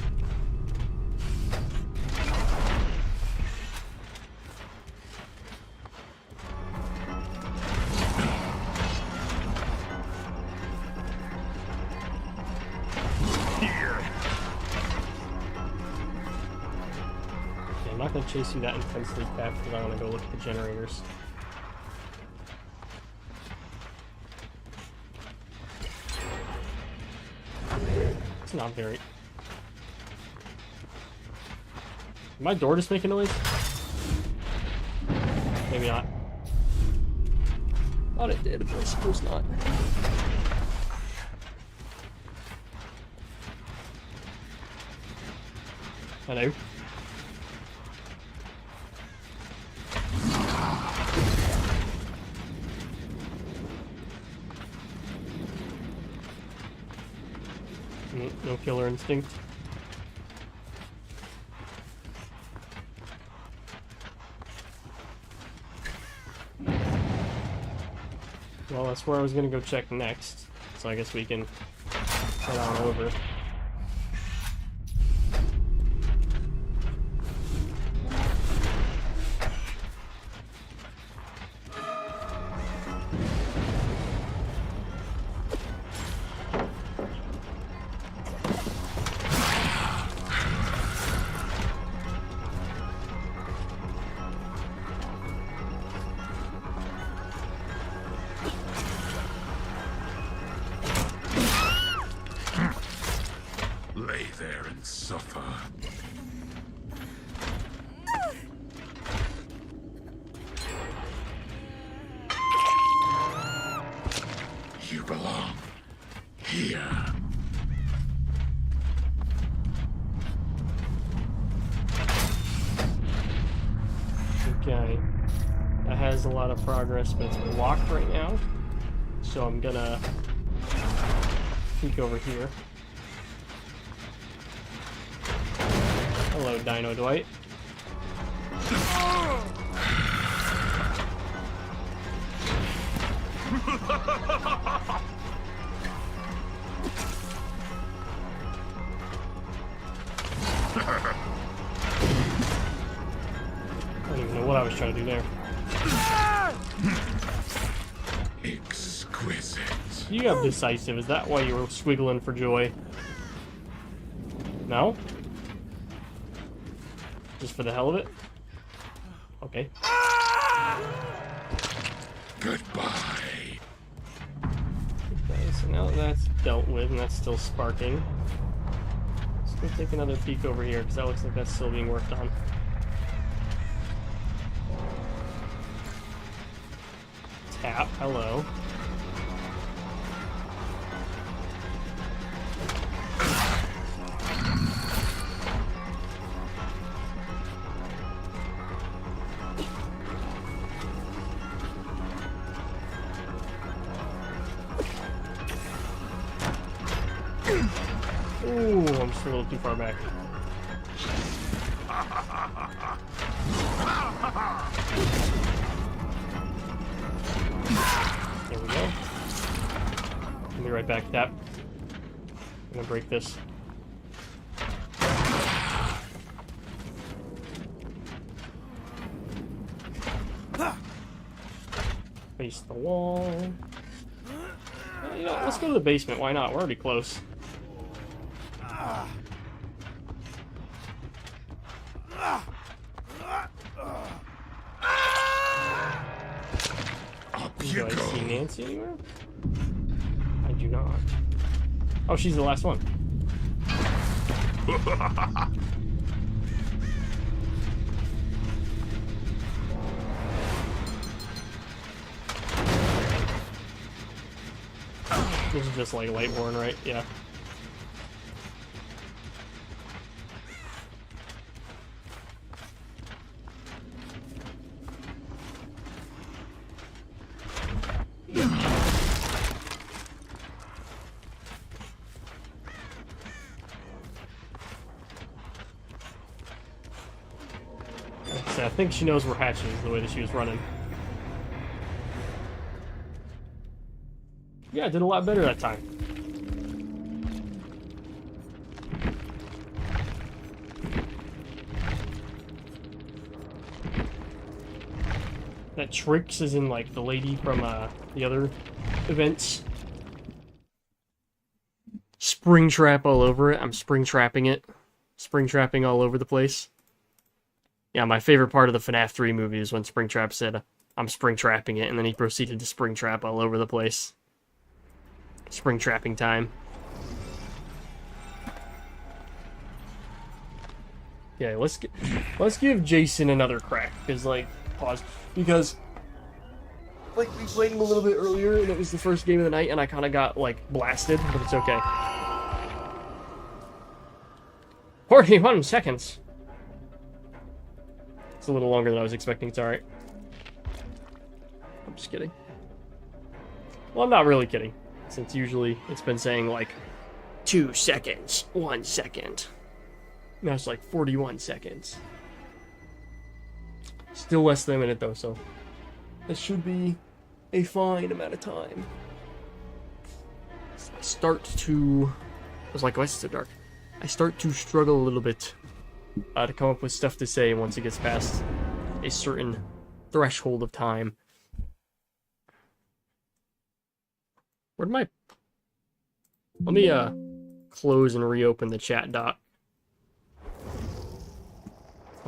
I'm not going to chase you that intensely, Cat, because I want to go look at the generators. It's not very... Did my door just make a noise? Maybe not. Thought it did, but I suppose not. Hello. No killer instinct. Well, that's where I was gonna go check next, so I guess we can head on over. Lay there and suffer. You belong here. Okay. That has a lot of progress, but it's blocked right now. So I'm gonna peek over here. Hello, Dino Dwight. I don't even know what I was trying to do there. Exquisite. You have decisive. Is that why you were squiggling for joy? No? Just for the hell of it? Okay. Goodbye. Okay, so now that's dealt with and that's still sparking. Let's go take another peek over here because that looks like that's still being worked on. Tap, hello. Ooh, I'm just a little too far back. There we go. I'll be right back, Tap. I'm gonna break this. Face the wall. You know, let's go to the basement. Why not? We're already close. Do I see Nancy anywhere? I do not. Oh, she's the last one. This is just like Lightborn, right? Yeah. I think she knows we're hatching is the way that she was running. Yeah, I did a lot better that time. That Trix is in like the lady from the other events. Spring trap all over it. I'm spring trapping it. Spring trapping all over the place. Yeah, my favorite part of the FNAF 3 movie is when Springtrap said, I'm spring trapping it, and then he proceeded to spring trap all over the place. Spring trapping time. Yeah, let's give Jason another crack, because, like, pause, because, like, we played him a little bit earlier, and it was the first game of the night, and I kind of got, like, blasted, but it's okay. 41 seconds. It's a little longer than I was expecting. It's alright. I'm just kidding. Well, I'm not really kidding, since usually it's been saying like 2 seconds, 1 second. Now it's like 41 seconds. Still less than a minute though, so this should be a fine amount of time. I start to... I was like, why is it so dark? I start to struggle a little bit to come up with stuff to say once it gets past a certain threshold of time. Where'd my... Let me close and reopen the chat doc.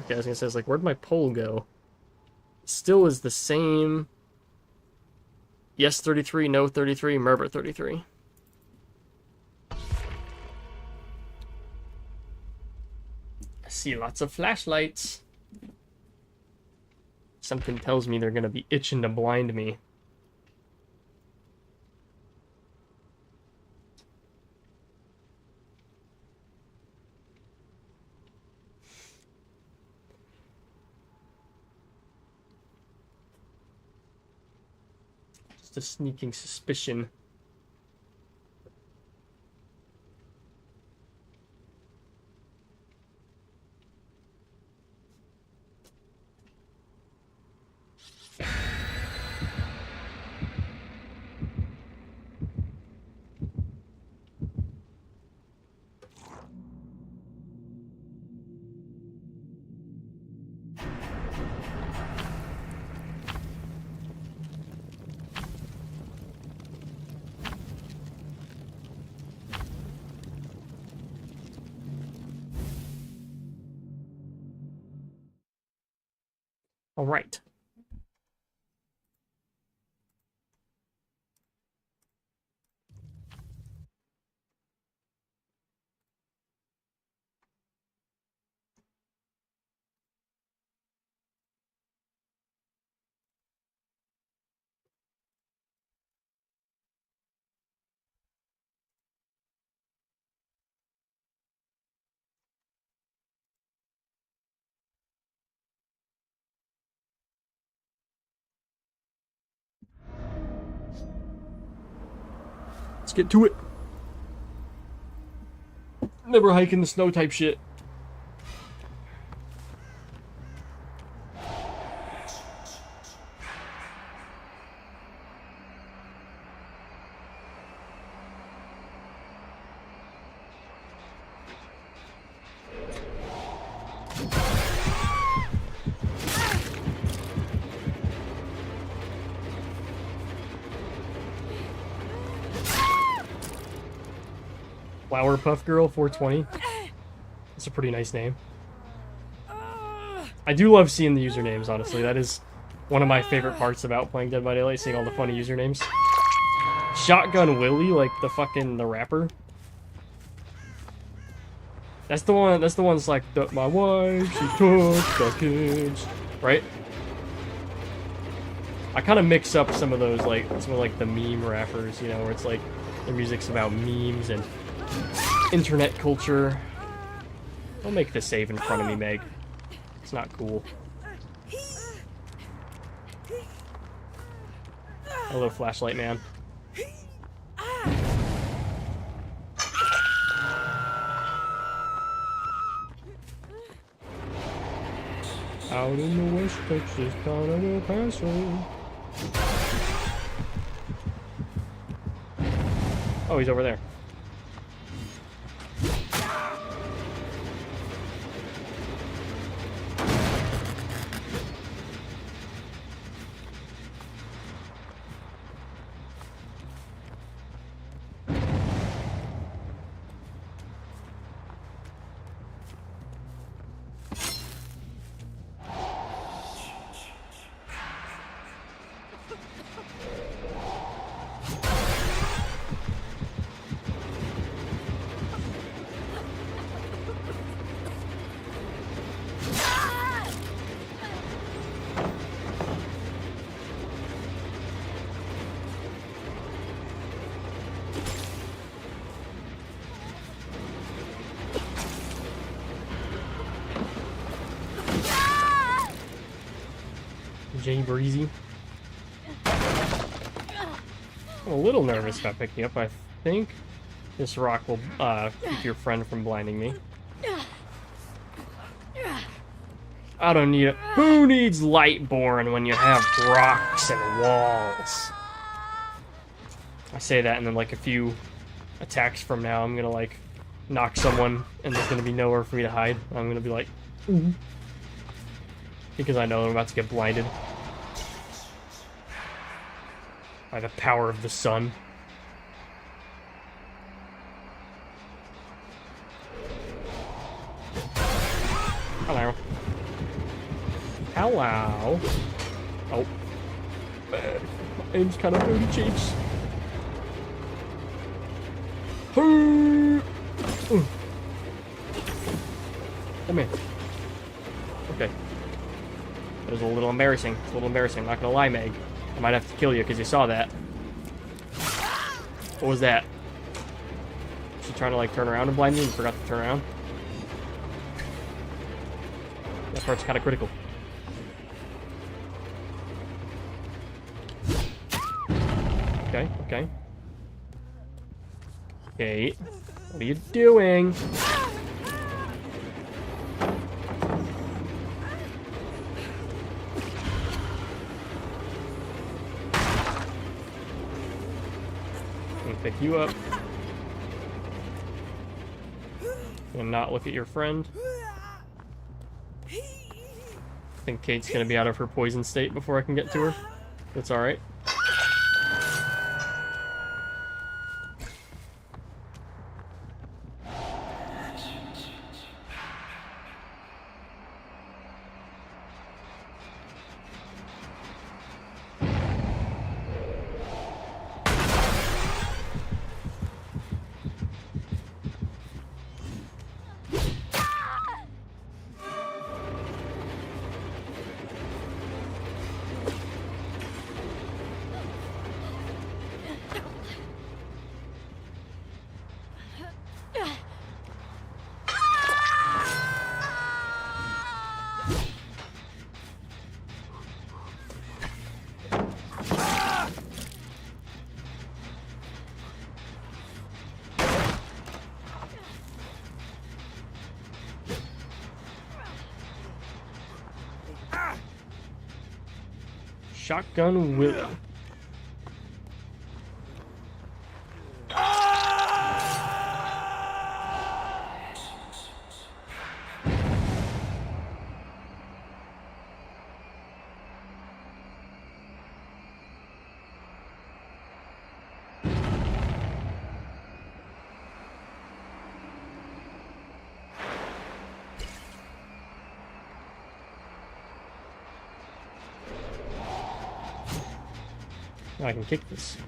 Okay, I was gonna say, like, where'd my poll go? Still is the same. Yes 33, no 33, Merbert 33. I see lots of flashlights. Something tells me they're gonna be itching to blind me. Just a sneaking suspicion. All right. Let's get to it. Never hike in the snow type shit. Flower Puff Girl 420. That's a pretty nice name. I do love seeing the usernames, honestly. That is one of my favorite parts about playing Dead by Daylight, seeing all the funny usernames. Shotgun Willie, like the rapper. That's the one that's like, my wife, she took the kids. Right? I kind of mix up some of those, like, the meme rappers, you know, where it's like, their music's about memes and internet culture. Don't make the save in front of me, Meg. It's not cool. Hello, flashlight man. Out in the West Texas town of El Paso. Oh, he's over there. Jay Breezy. I'm a little nervous about picking up. I think this rock will keep your friend from blinding me. I don't need it. Who needs Lightborn when you have rocks and walls? I say that, and then like a few attacks from now, I'm gonna like knock someone, and there's gonna be nowhere for me to hide. I'm gonna be like, because I know I'm about to get blinded by the power of the sun. Hello. Hello. Oh. My aim's kind of booty cheeks. Come here. Okay. That was a little embarrassing. It's a little embarrassing. I'm not gonna lie, Meg. I might have to kill you because you saw that. What was that? She trying to like turn around and blind me and forgot to turn around? That part's kind of critical. Okay, okay. Kate, what are you doing? I'm gonna pick you up. And not look at your friend. I think Kate's gonna be out of her poison state before I can get to her. That's alright. Shotgun Willie. I can kick this.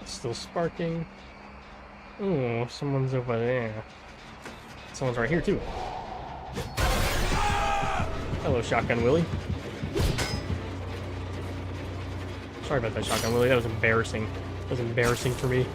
Still sparking. Oh, someone's over there. Someone's right here too. Hello, Shotgun Willie. Sorry about that, Shotgun Willie. That was embarrassing. That was embarrassing for me.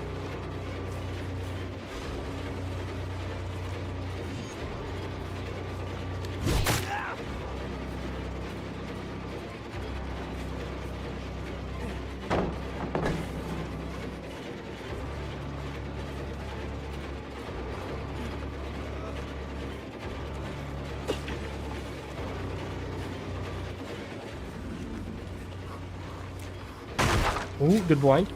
Ooh, good blind.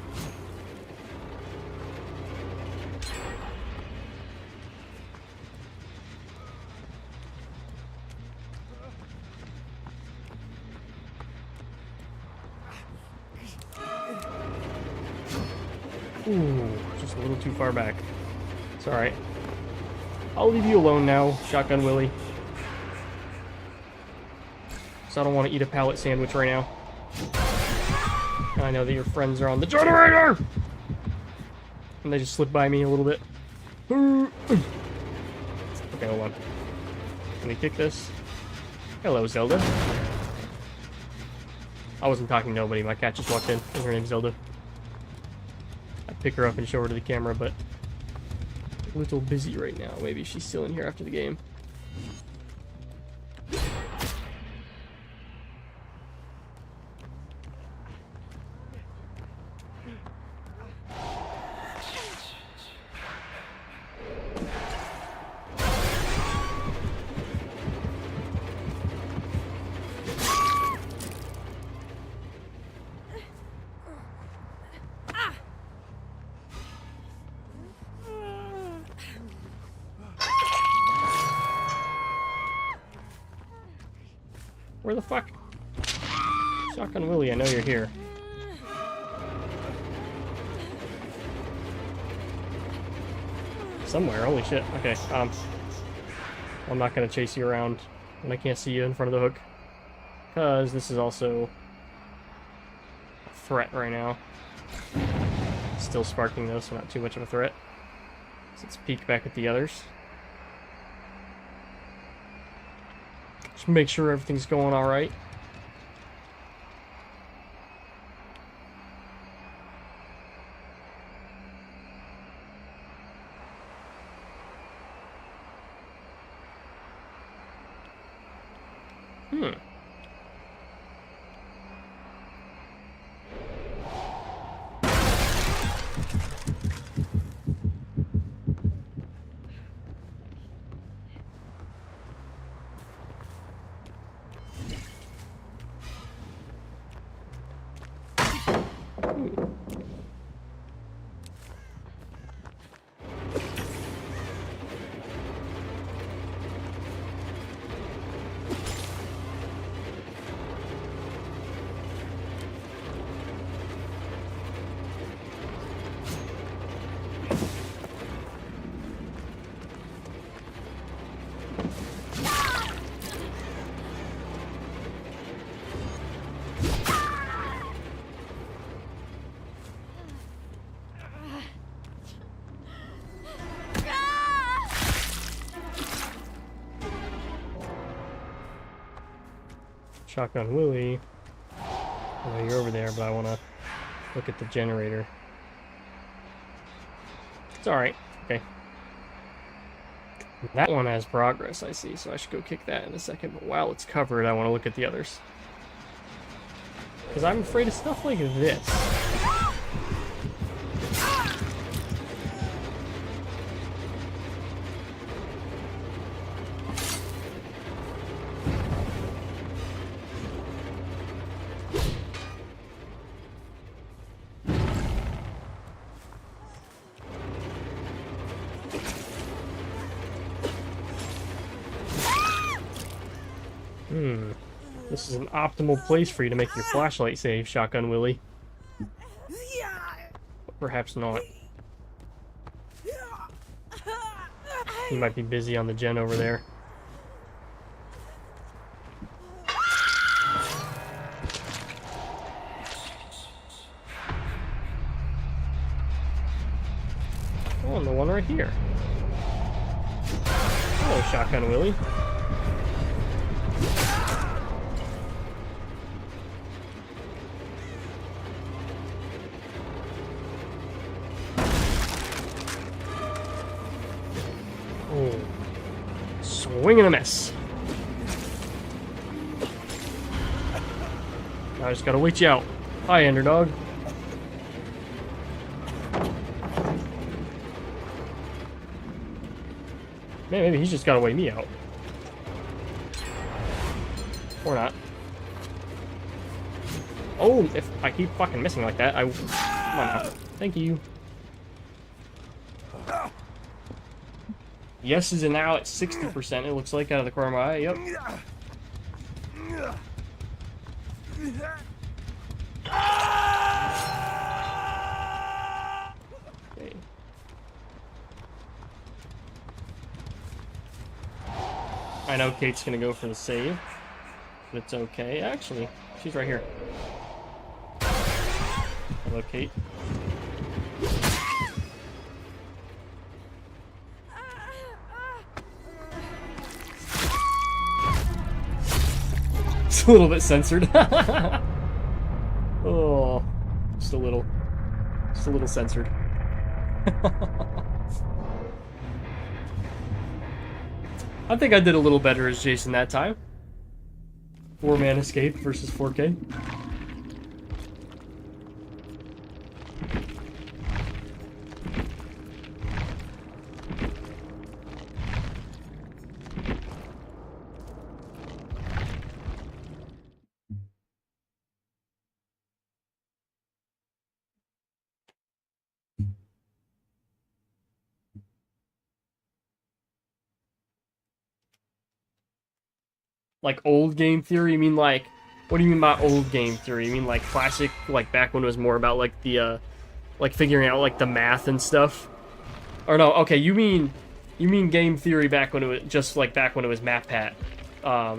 Ooh, just a little too far back. It's alright. I'll leave you alone now, Shotgun Willie. So I don't want to eat a pallet sandwich right now. I know that your friends are on the generator! And they just slipped by me a little bit. Okay, hold on. Let me kick this. Hello, Zelda. I wasn't talking to nobody. My cat just walked in, and her name's Zelda. I'd pick her up and show her to the camera, but a little busy right now. Maybe she's still in here after the game. Where the fuck? Shotgun Willie, I know you're here. Somewhere, holy shit. Okay, I'm not gonna chase you around when I can't see you in front of the hook. Because this is also a threat right now. Still sparking though, so not too much of a threat. So let's peek back at the others. Just make sure everything's going alright. Shotgun Willie. I know you're over there, but I want to look at the generator. It's alright. Okay. That one has progress, I see, so I should go kick that in a second. But while it's covered, I want to look at the others. Because I'm afraid of stuff like this. This is an optimal place for you to make your flashlight save, Shotgun Willie. But perhaps not. He might be busy on the gen over there. Oh, and the one right here. Hello, Shotgun Willie. Oh, swing and a miss. I just gotta wait you out. Hi, underdog. Man, maybe he's just gotta wait me out. Or not. Oh, if I keep fucking missing like that, I... Come on now. Thank you. Yes is now at 60%, it looks like, out of the corner of my eye. Yep. I know Kate's gonna go for the save, but it's okay. Actually, she's right here. Hello, Kate. It's a little bit censored. Oh, just a little censored. I think I did a little better as Jason that time. 4-man escape versus 4K. Like old game theory? You mean like, what do you mean by old game theory? You mean like classic, like back when it was more about like the, like figuring out like the math and stuff? Or no, okay, you mean game theory back when it was, just like back when it was MatPat,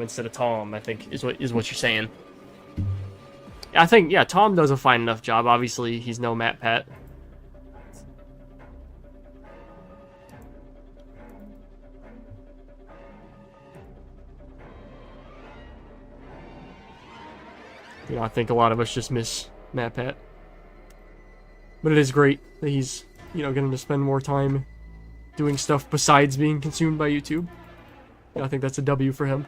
instead of Tom, I think is what you're saying. I think, yeah, Tom does a fine enough job. Obviously, he's no MatPat. You know, I think a lot of us just miss MatPat. But it is great that he's, you know, getting to spend more time doing stuff besides being consumed by YouTube. And I think that's a W for him.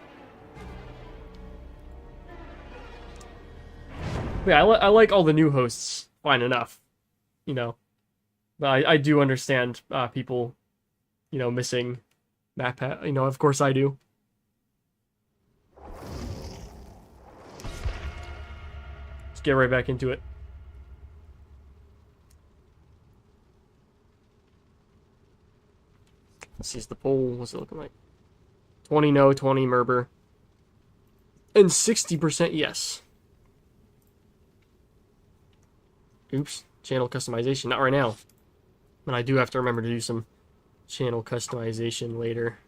But yeah, I like all the new hosts fine enough, you know. But I do understand people, you know, missing MatPat. You know, of course I do. Let's get right back into it. Let's see, is the poll, what's it looking like? 20 no, 20 Merber. And 60% yes. Oops, channel customization, not right now. But I do have to remember to do some channel customization later.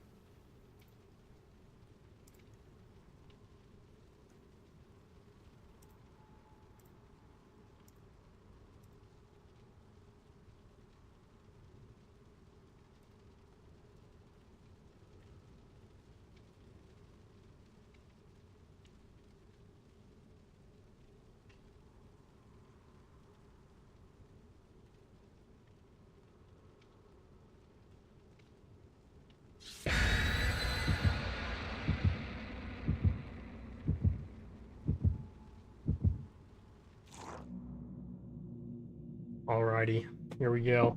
Alrighty, here we go.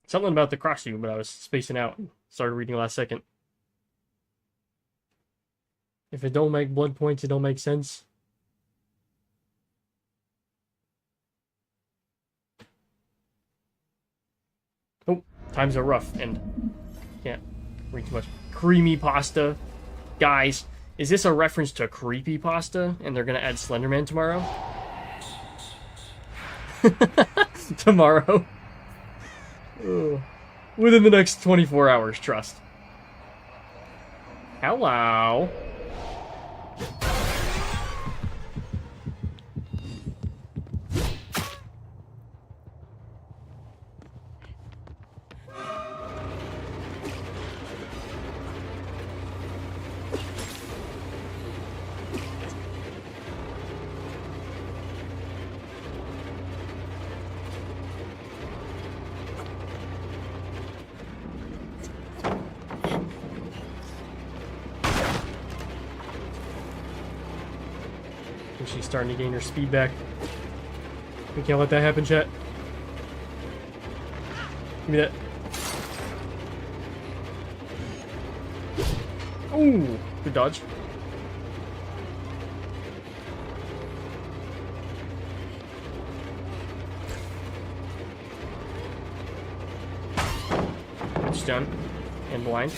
Something about the cross you, but I was spacing out. Started reading last second. If it don't make blood points, it don't make sense. Oh, times are rough and can't read too much. Creamy pasta. Guys, is this a reference to creepy pasta and they're gonna add Slenderman tomorrow? Tomorrow. Ugh. Within the next 24 hours, trust. Hello. She's starting to gain her speed back. We can't let that happen, chat. Give me that. Ooh, good dodge. Stun and blind.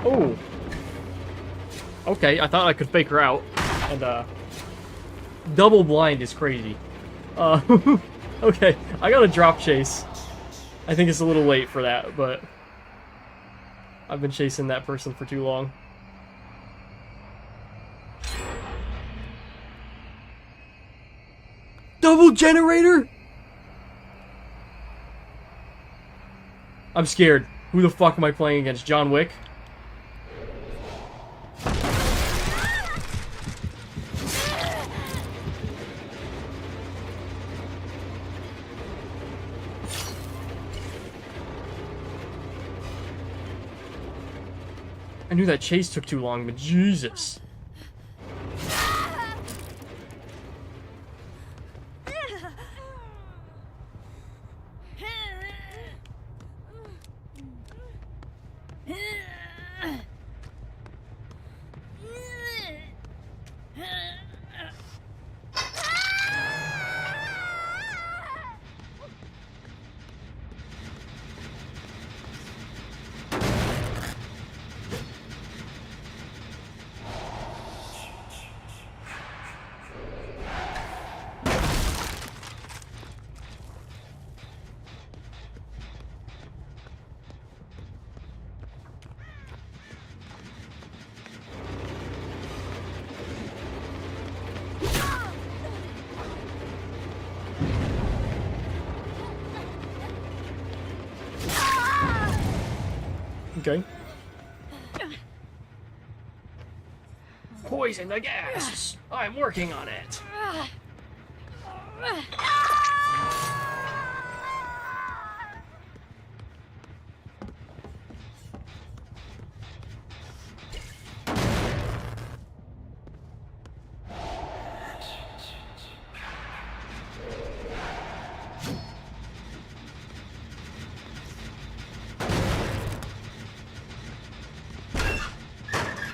Oh. Okay, I thought I could fake her out. And, double blind is crazy. Okay, I got a drop chase. I think it's a little late for that, but I've been chasing that person for too long. Double generator? I'm scared. Who the fuck am I playing against? John Wick? I knew that chase took too long, but Jesus. Okay. Poison the gas! I'm working on it!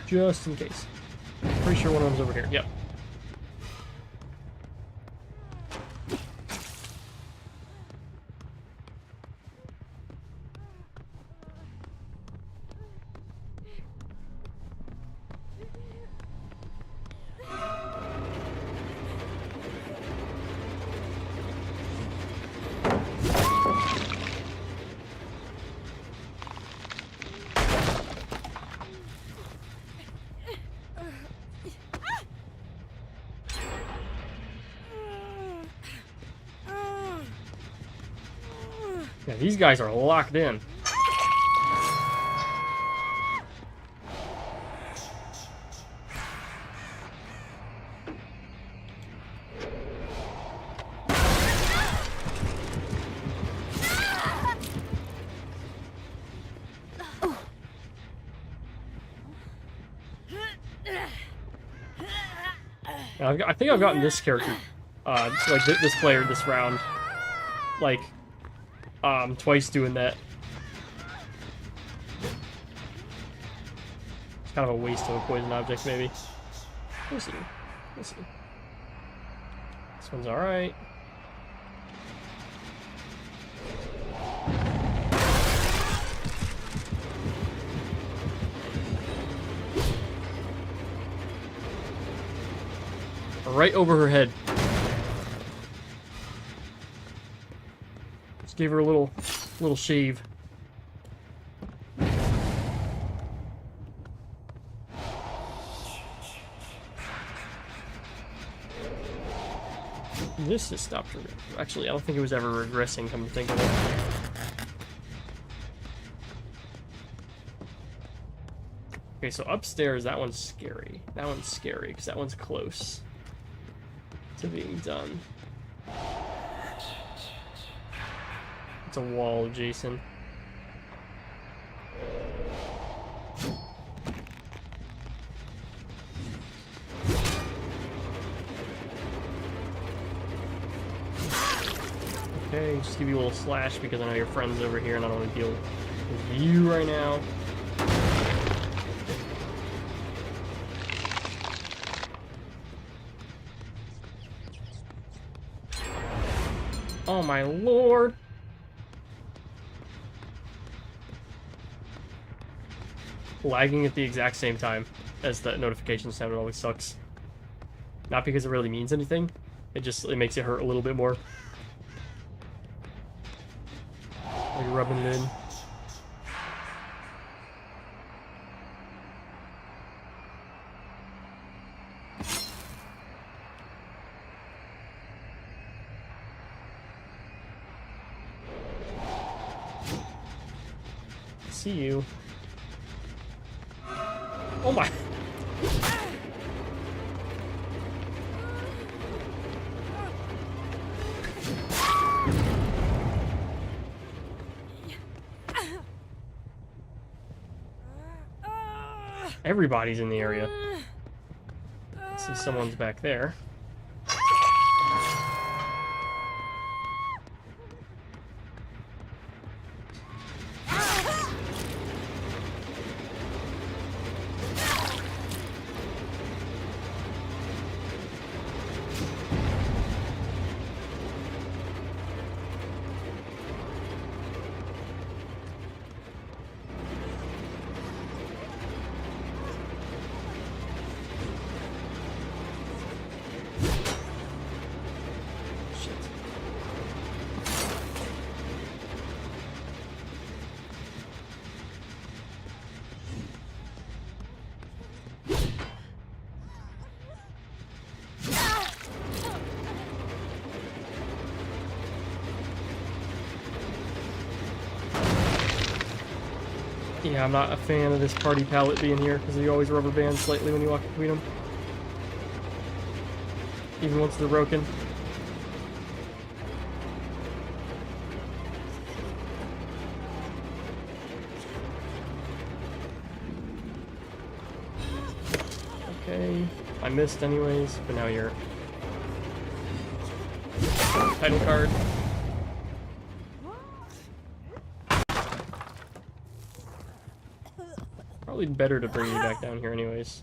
Just in case. Pretty sure one of them's over here. Yep. Yeah, these guys are locked in. Yeah, I think I've gotten this character, like this player this round, like, twice doing that. It's kind of a waste of a poison object, maybe. We'll see. We'll see. This one's alright. Right over her head. Just gave her a little shave. This has stopped her. Actually, I don't think it was ever regressing, come to think of it. Okay, so upstairs, that one's scary. That one's scary, because that one's close to being done. It's a wall, Jason. Okay, just give you a little slash because I know your friend's over here and I don't want to deal with you right now. Oh my lord! Lagging at the exact same time as the notification sound always sucks. Not because it really means anything, it makes it hurt a little bit more. Like rubbing it in. See you. Oh my. Everybody's in the area. I see someone's back there. Yeah, I'm not a fan of this party palette being here, because you always rubber band slightly when you walk between them. Even once they're broken. Okay, I missed anyways, but now you're... Title card. Probably better to bring you back down here anyways.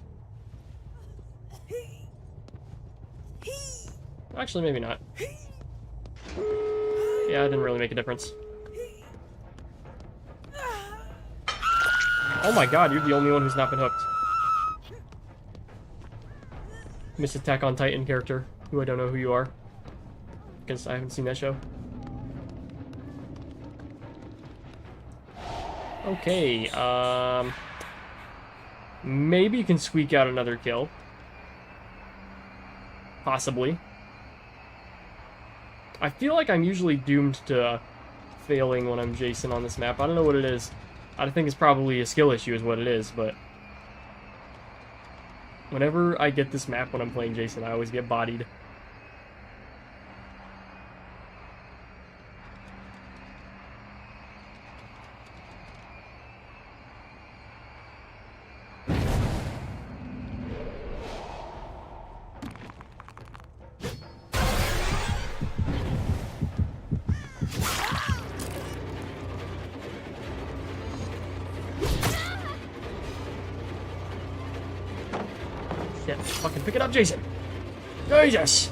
Actually, maybe not. Yeah, it didn't really make a difference. Oh my god, you're the only one who's not been hooked. Miss Attack on Titan character, who I don't know who you are. Because I haven't seen that show. Okay, maybe you can squeak out another kill. Possibly. I feel like I'm usually doomed to failing when I'm Jason on this map. I don't know what it is. I think it's probably a skill issue is what it is, but... whenever I get this map when I'm playing Jason, I always get bodied. Shit, fucking pick it up, Jason! Jesus!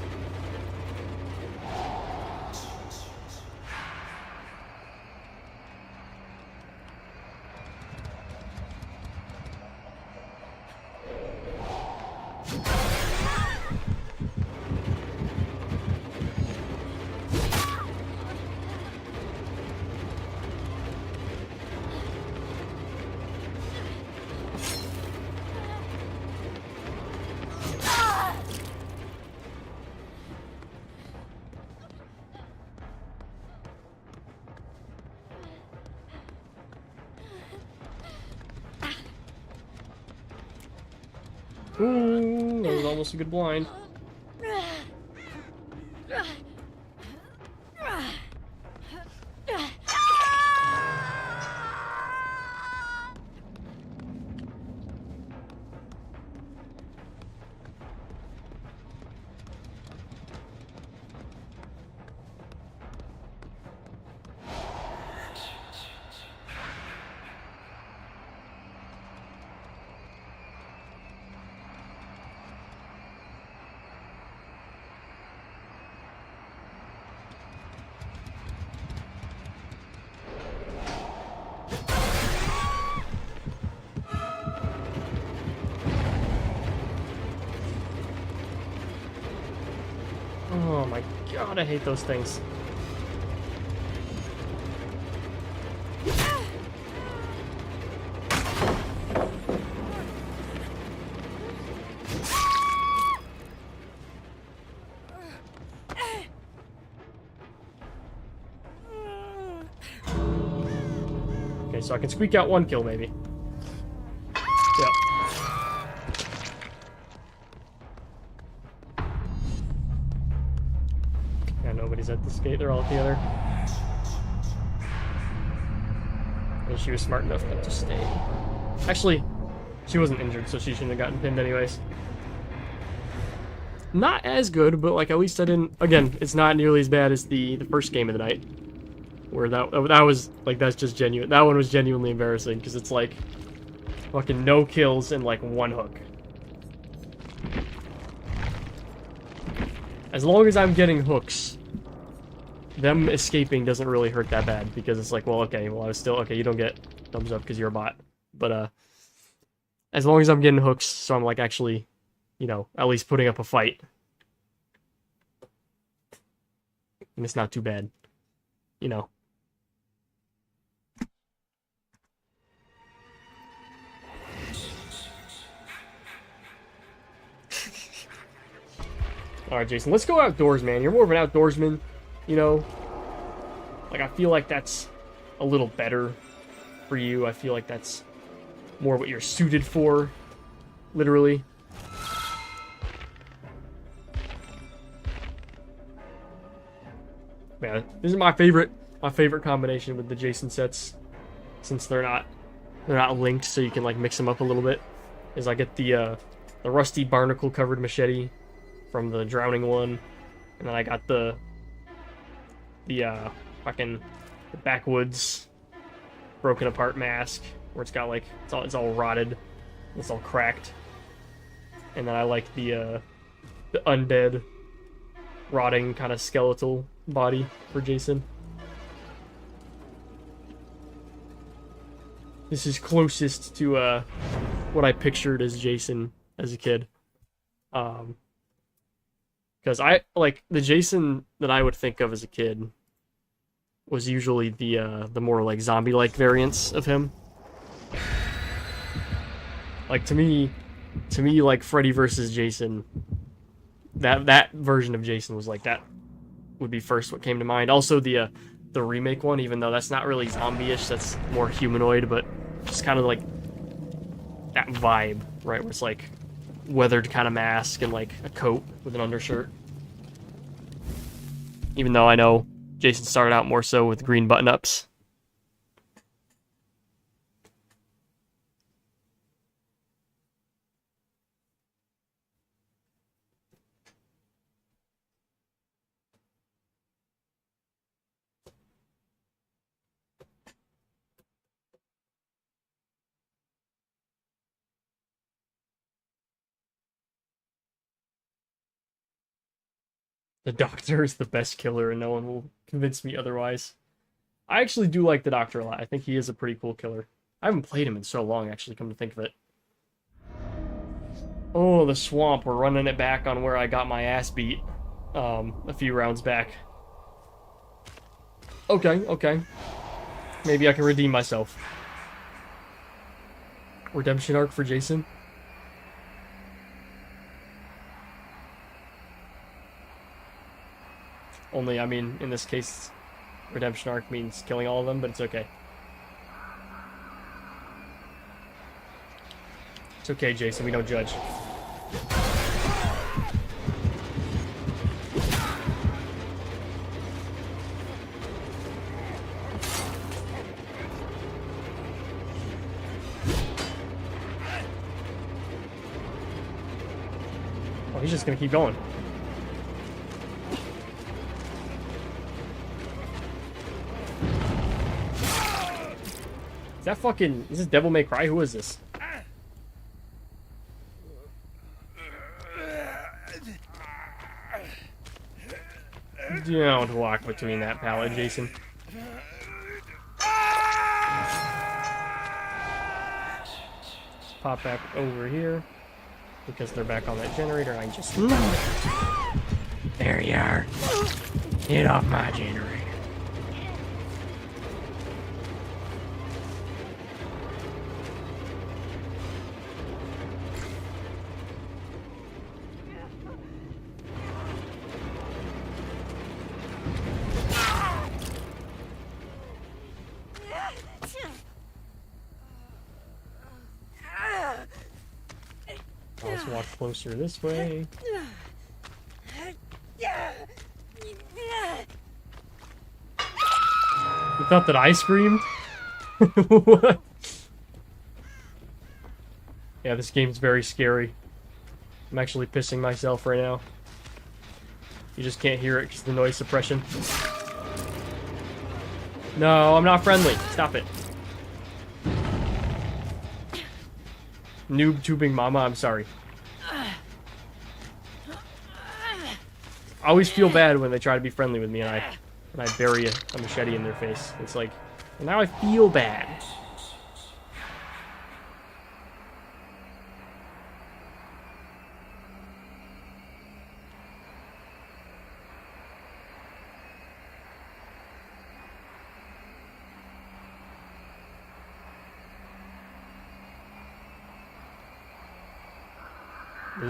Ooh, that was almost a good blind. Oh my god, I hate those things. Okay, so I can squeak out one kill, maybe. Yep. Yeah, nobody's at this gate. They're all at the other. And she was smart enough not to stay. Actually, she wasn't injured, so she shouldn't have gotten pinned anyways. Not as good, but like at least I didn't... Again, it's not nearly as bad as the first game of the night. Where that was, like, that's just genuine. That one was genuinely embarrassing, because it's like fucking no kills and like one hook. As long as I'm getting hooks, them escaping doesn't really hurt that bad, because it's like, well, okay, well, I was still... Okay, you don't get thumbs up because you're a bot. But, as long as I'm getting hooks, so I'm, like, actually, you know, at least putting up a fight. And it's not too bad. You know. Alright, Jason, let's go outdoors, man. You're more of an outdoorsman, you know? Like, I feel like that's a little better for you. I feel like that's more what you're suited for, literally. Man, this is my favorite combination with the Jason sets, since they're not linked, so you can like mix them up a little bit. Is I get the rusty barnacle covered machete from the drowning one, and then I got the backwoods broken apart mask where it's got like it's all rotted, it's all cracked, and then I like the undead rotting kind of skeletal body for Jason. This is closest to what I pictured as Jason as a kid. Because I like the Jason that I would think of as a kid was usually the more like zombie-like variants of him. Like to me like Freddy versus Jason, that version of Jason was like that would be first what came to mind. Also the remake one, even though that's not really zombie-ish, that's more humanoid, but just kind of like that vibe, right? Where it's like weathered kind of mask and like a coat with an undershirt. Even though I know Jason started out more so with green button-ups. The Doctor is the best killer, and no one will convince me otherwise. I actually do like the Doctor a lot. I think he is a pretty cool killer. I haven't played him in so long, actually, come to think of it. Oh, the swamp. We're running it back on where I got my ass beat a few rounds back. Okay. Maybe I can redeem myself. Redemption arc for Jason? Only, I mean, in this case, redemption arc means killing all of them, but it's okay. It's okay, Jason, we don't judge. he's just gonna keep going. Is that fucking... Is this Devil May Cry? Who is this? Don't walk between that pallet, Jason. Pop back over here. Because they're back on that generator, I just love it. There you are. Get off my generator. Let's walk closer this way. You thought that I screamed? What? Yeah, this game's very scary. I'm actually pissing myself right now. You just can't hear it because of the noise suppression. No, I'm not friendly. Stop it. Noob tubing mama, I'm sorry. I always feel bad when they try to be friendly with me and I bury a machete in their face. It's like, well, now I feel bad.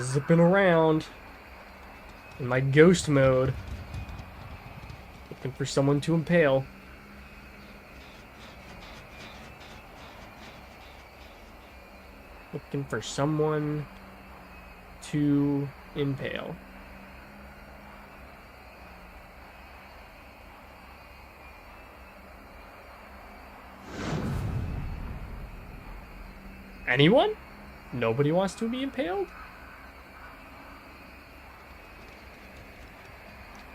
Zipping around in my ghost mode, looking for someone to impale. Looking for someone to impale. Anyone? Nobody wants to be impaled?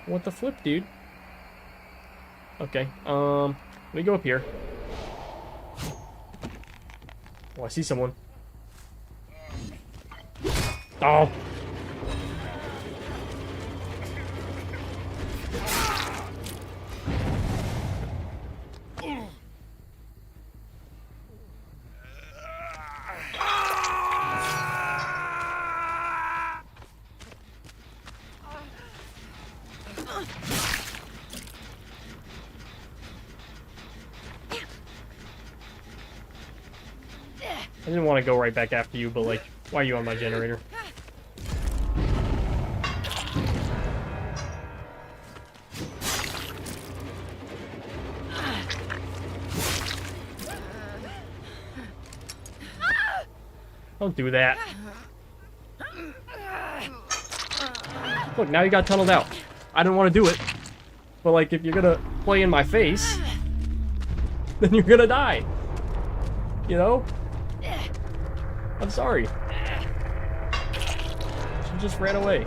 What the flip, dude? Okay, let me go up here. Oh, I see someone. Oh! I didn't want to go right back after you, but like, why are you on my generator? Don't do that. Look, now you got tunneled out. I didn't want to do it. But like, if you're gonna play in my face, then you're gonna die. You know? I'm sorry. She just ran away.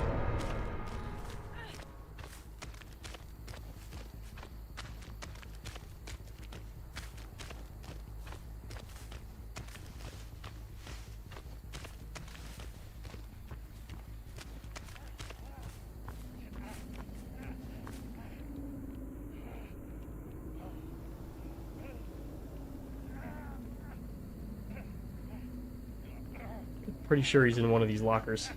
Pretty sure he's in one of these lockers.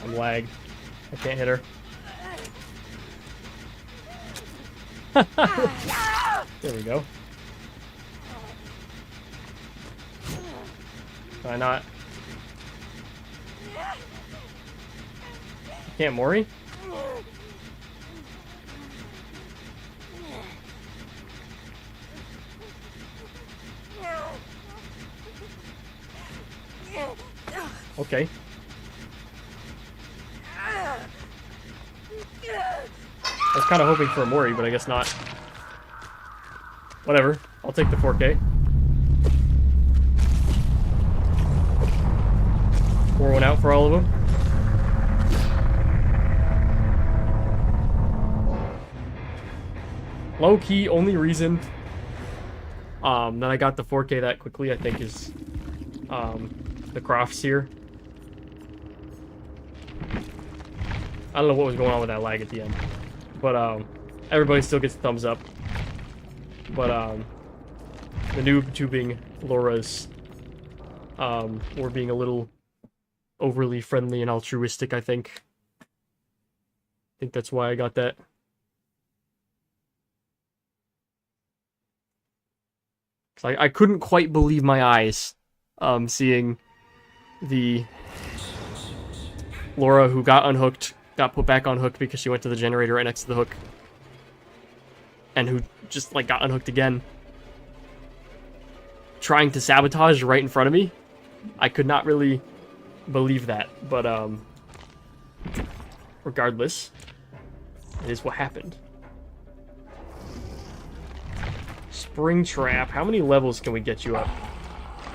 I'm lagged. I can't hit her. There we go. Can I not? Can't Mori? Okay. I was kind of hoping for a Mori, but I guess not. Whatever. I'll take the 4K. Pour one out for all of them. Low-key, only reason that I got the 4K that quickly, I think, is the crofts here. I don't know what was going on with that lag at the end. But everybody still gets a thumbs up. But the noob tubing Laura's were being a little overly friendly and altruistic, I think. I think that's why I got that. Cause I couldn't quite believe my eyes seeing the Laura who got unhooked, got put back on hook because she went to the generator right next to the hook. And who just, like, got unhooked again. Trying to sabotage right in front of me. I could not really believe that. But, regardless, it is what happened. Spring Trap. How many levels can we get you up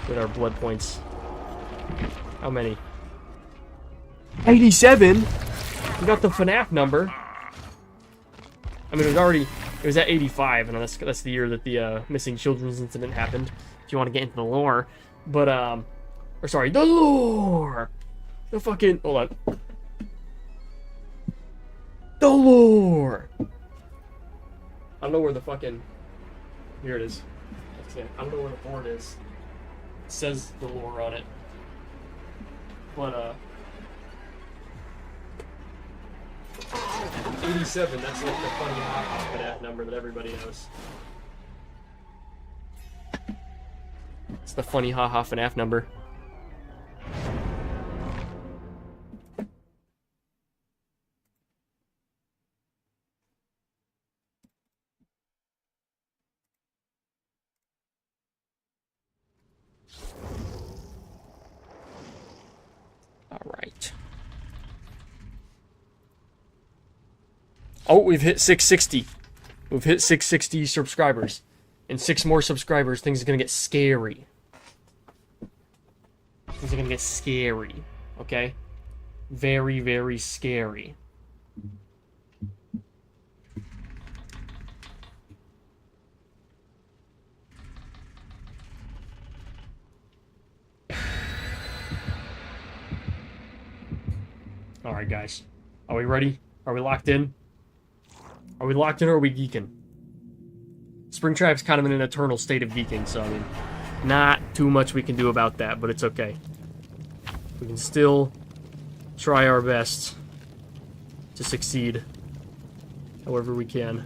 with our blood points? How many? 87? We got the FNAF number. I mean, it was at 85, and that's the year that the missing children's incident happened, if you want to get into the lore. But, or sorry, the lore! The fucking, hold on. The lore! I don't know where the fucking, here it is. I don't know where the board is. It says the lore on it. But, 87, that's like the funny FNAF number that everybody knows. It's the funny haha FNAF number. Alright. Oh, we've hit 660. We've hit 660 subscribers. And 6 more subscribers, things are gonna get scary. Things are gonna get scary. Okay? Very, very scary. Alright, guys. Are we ready? Are we locked in? Are we locked in or are we geeking? Springtrap's kind of in an eternal state of geeking, so I mean, not too much we can do about that, but it's okay. We can still try our best to succeed however we can.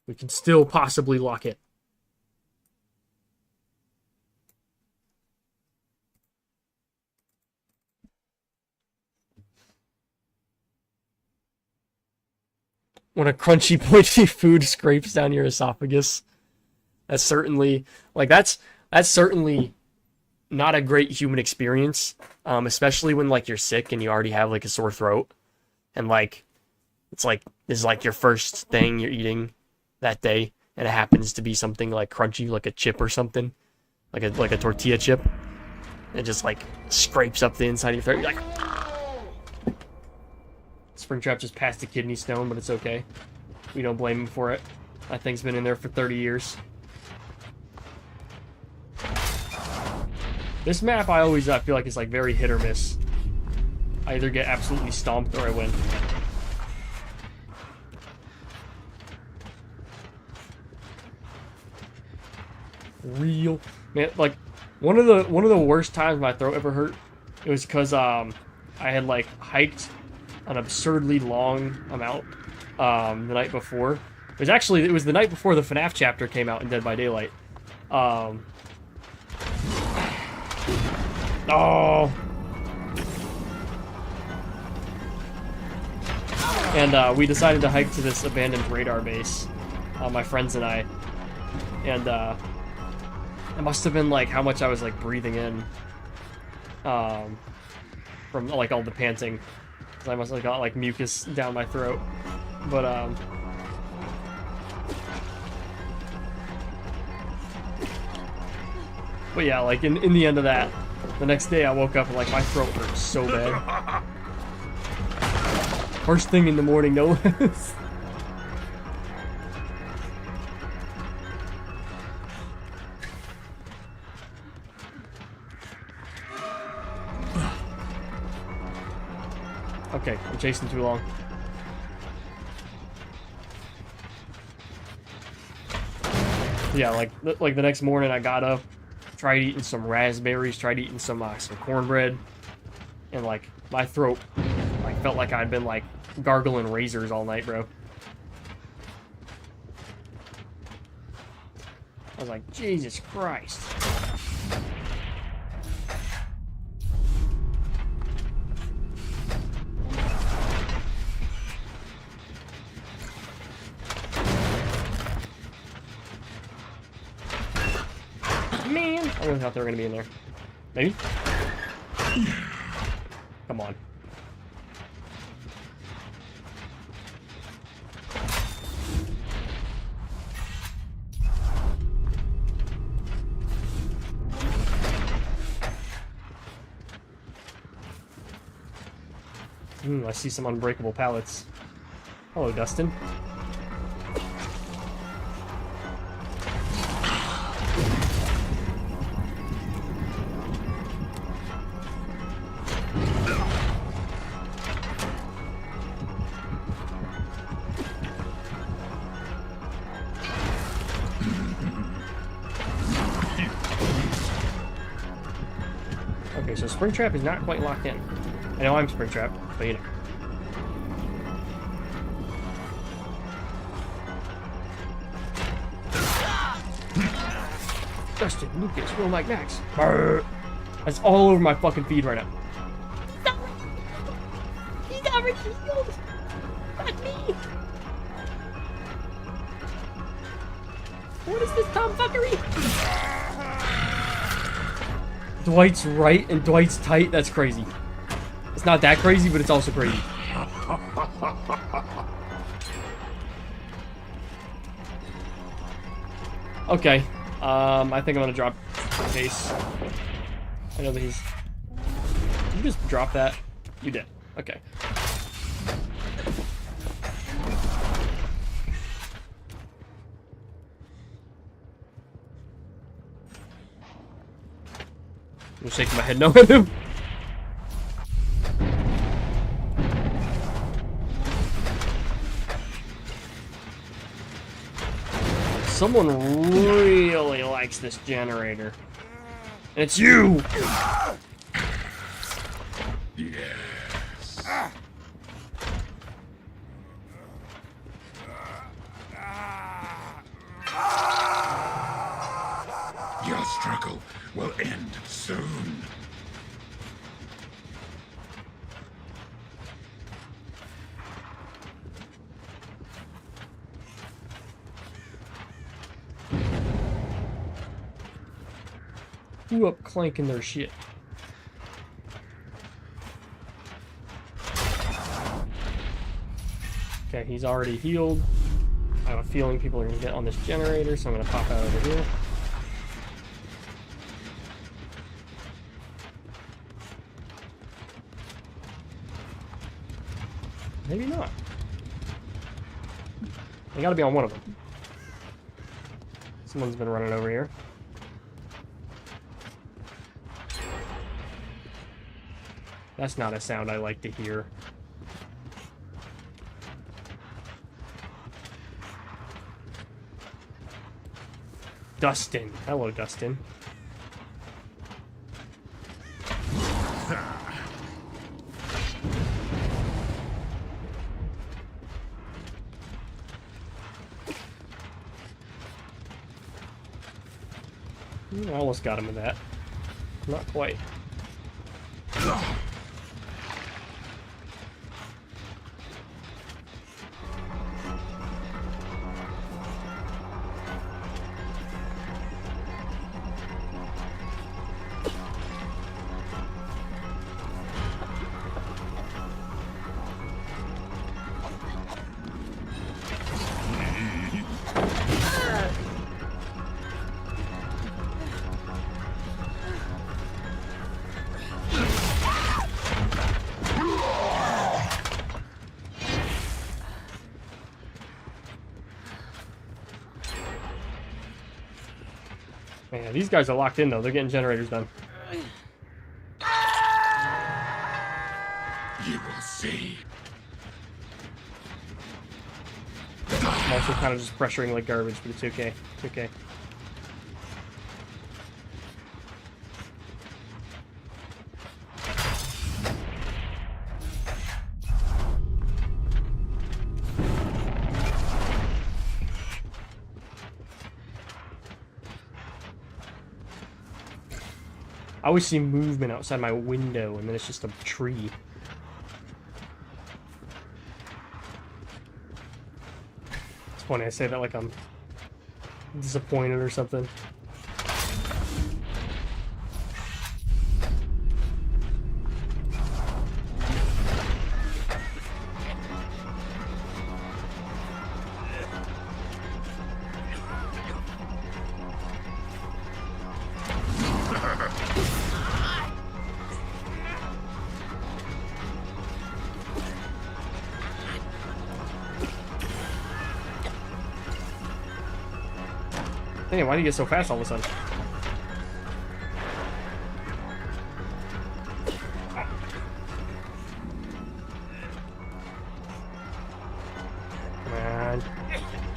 We can still possibly lock it. When a crunchy, pointy food scrapes down your esophagus, that's certainly, like, that's certainly not a great human experience, especially when, like, you're sick and you already have, like, a sore throat, and, like, it's like, this is, like, your first thing you're eating that day, and it happens to be something, like, crunchy, like a chip or something, like a tortilla chip, it just, like, scrapes up the inside of your throat, you're like, Springtrap just passed a kidney stone, but it's okay. We don't blame him for it. That thing's been in there for 30 years. This map I feel like it's like very hit or miss. I either get absolutely stomped or I win. Real man, like one of the worst times my throat ever hurt, it was because I had like hiked an absurdly long amount the night before. It was the night before the FNAF chapter came out in Dead by Daylight. Oh. And we decided to hike to this abandoned radar base, my friends and I. and it must have been like how much I was like breathing in from like all the panting, because I must have got like mucus down my throat. But yeah, like in the end of that, the next day I woke up and like my throat hurt so bad. First thing in the morning, no less. Okay, I'm chasing too long. Yeah, like the next morning I got up, tried eating some raspberries, tried eating some cornbread, and like my throat like felt like I'd been like gargling razors all night, bro. I was like, Jesus Christ. Man, I really thought they were gonna be in there. Maybe? Come on. I see some unbreakable pallets. Hello, Dustin. Okay, so Springtrap is not quite locked in. I know I'm Springtrap, but you know. Dustin, Lucas, Will, Mike, Max. Brr. That's all over my fucking feed right now. He's already healed. Not me. What is this tomfuckery? Dwight's right and Dwight's tight. That's crazy. It's not that crazy, but it's also crazy. Okay. I think I'm gonna drop the case. I know that he's... Did you just drop that? You did. Okay. I'm shaking my head no at him. Someone really likes this generator. And it's you! Yes. Your struggle will end soon. Who up clanking their shit? Okay, he's already healed. I have a feeling people are gonna get on this generator, so I'm gonna pop out over here. Maybe not. They gotta be on one of them. Someone's been running over here. That's not a sound I like to hear. Dustin. Hello, Dustin. I almost got him with that. Not quite. Yeah, these guys are locked in, though. They're getting generators done. You will see. I'm also kind of just pressuring like garbage, but it's okay. It's okay. I always see movement outside my window, and then it's just a tree. It's funny, I say that like I'm disappointed or something. Dang, why do you get so fast all of a sudden?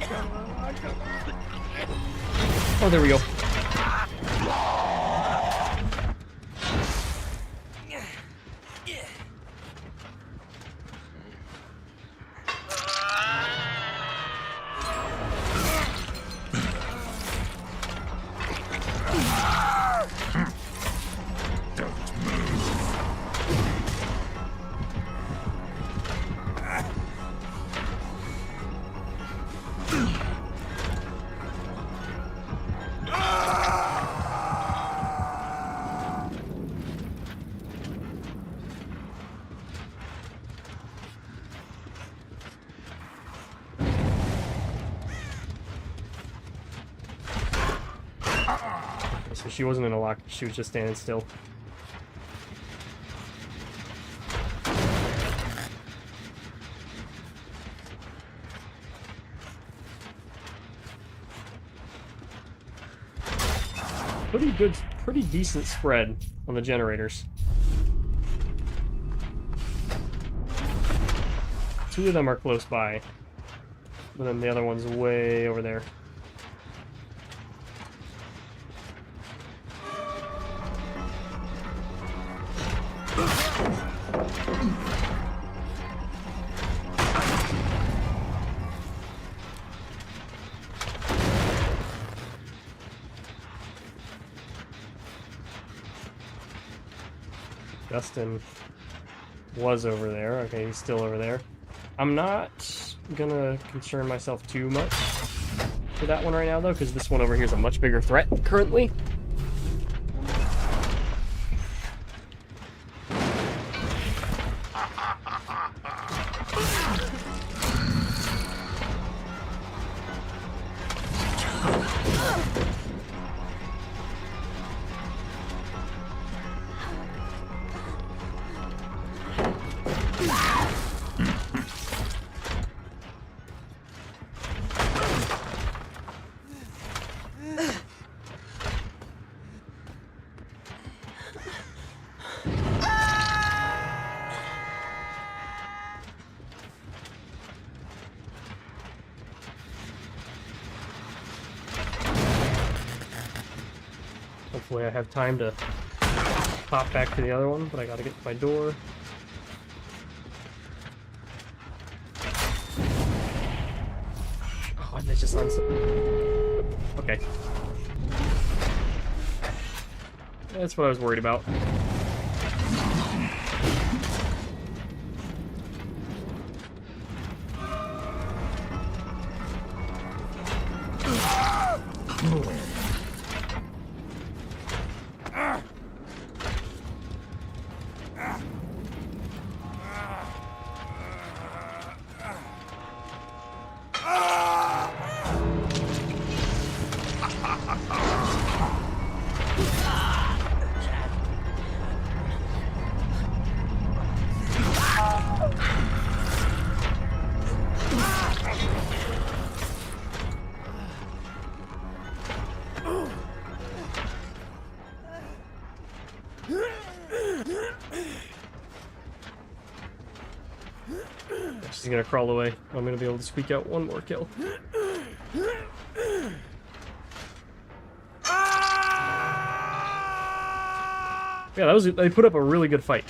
Come on. Oh, there we go. So she wasn't in a lock, she was just standing still. Pretty decent spread on the generators. 2 of them are close by, but then the other one's way over there. Dustin was over there. Okay, he's still over there. I'm not gonna concern myself too much for that one right now, though, because this one over here is a much bigger threat currently. Hopefully I have time to pop back to the other one, but I gotta get to my door. Oh, and they just okay. That's what I was worried about. She's gonna crawl away. I'm gonna be able to squeak out one more kill. Yeah, they put up a really good fight.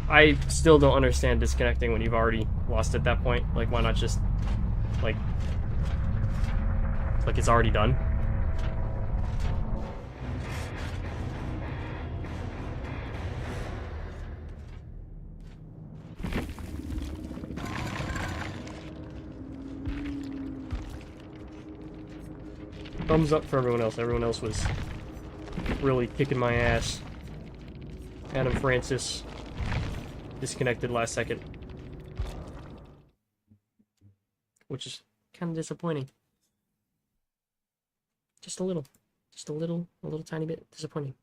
I still don't understand disconnecting when you've already lost at that point. Like, why not just, like it's already done? Thumbs up for everyone else. Everyone else was really kicking my ass. Adam Francis disconnected last second, which is kind of disappointing. Just a little tiny bit disappointing.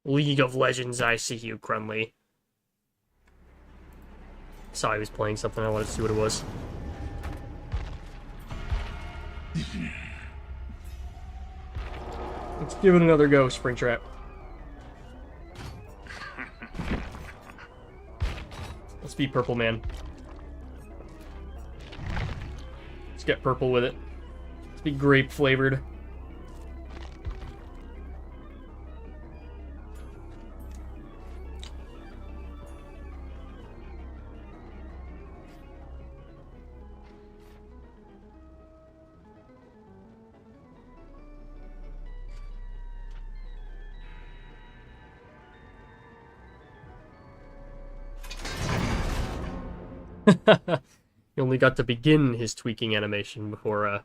League of Legends, I see you, Crunley. Saw he was playing something. I wanted to see what it was. Let's give it another go, Springtrap. Let's be Purple Man. Let's get purple with it. Let's be grape flavored. He only got to begin his tweaking animation before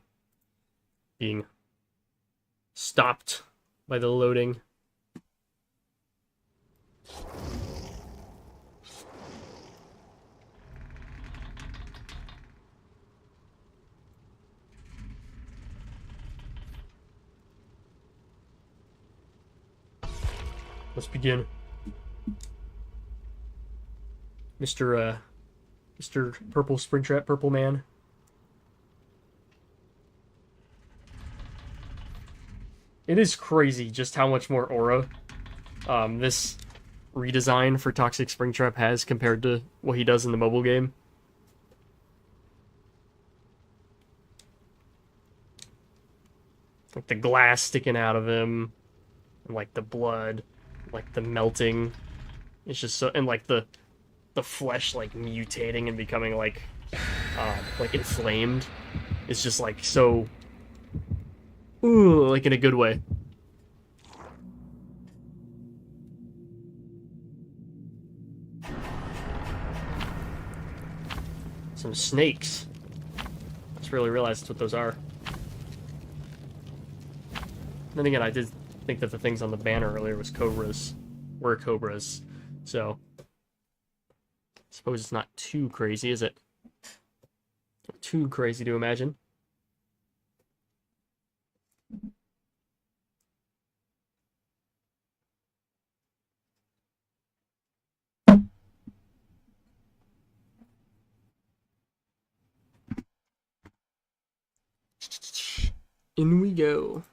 being stopped by the loading. Let's begin. Mr. Purple Springtrap, Purple Man. It is crazy just how much more aura this redesign for Toxic Springtrap has compared to what he does in the mobile game. Like the glass sticking out of him, and like the blood, like the melting. It's just so, and like the flesh like mutating and becoming like inflamed. It's just like so, ooh, like in a good way. Some snakes. Just really realized that's what those are. Then again, I did think that the things on the banner earlier were cobras. So I suppose it's not too crazy, is it? Not too crazy to imagine. In we go.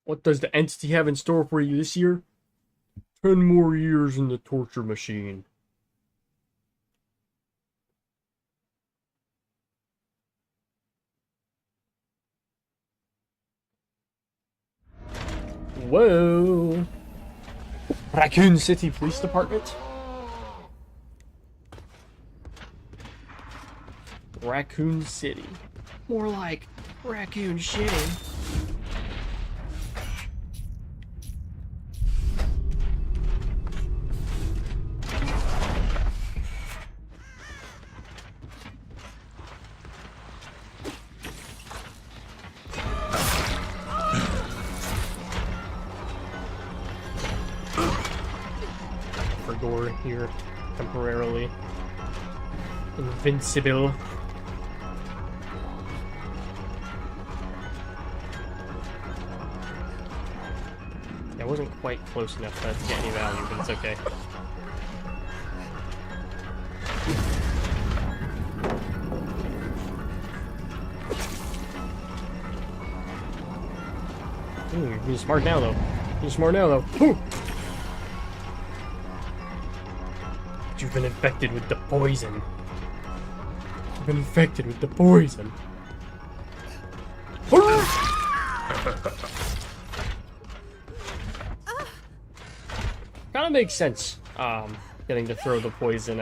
What does the entity have in store for you this year? 10 more years in the torture machine. Whoa! Raccoon City Police Department? Raccoon City. More like raccoon shitting. Door here temporarily. Invincible. wasn't quite close enough to get any value, but it's okay. Ooh, you're being smart now, though. You're smart now, though. Ooh. You've been infected with the poison. You've been infected with the poison. Kind of makes sense, getting to throw the poison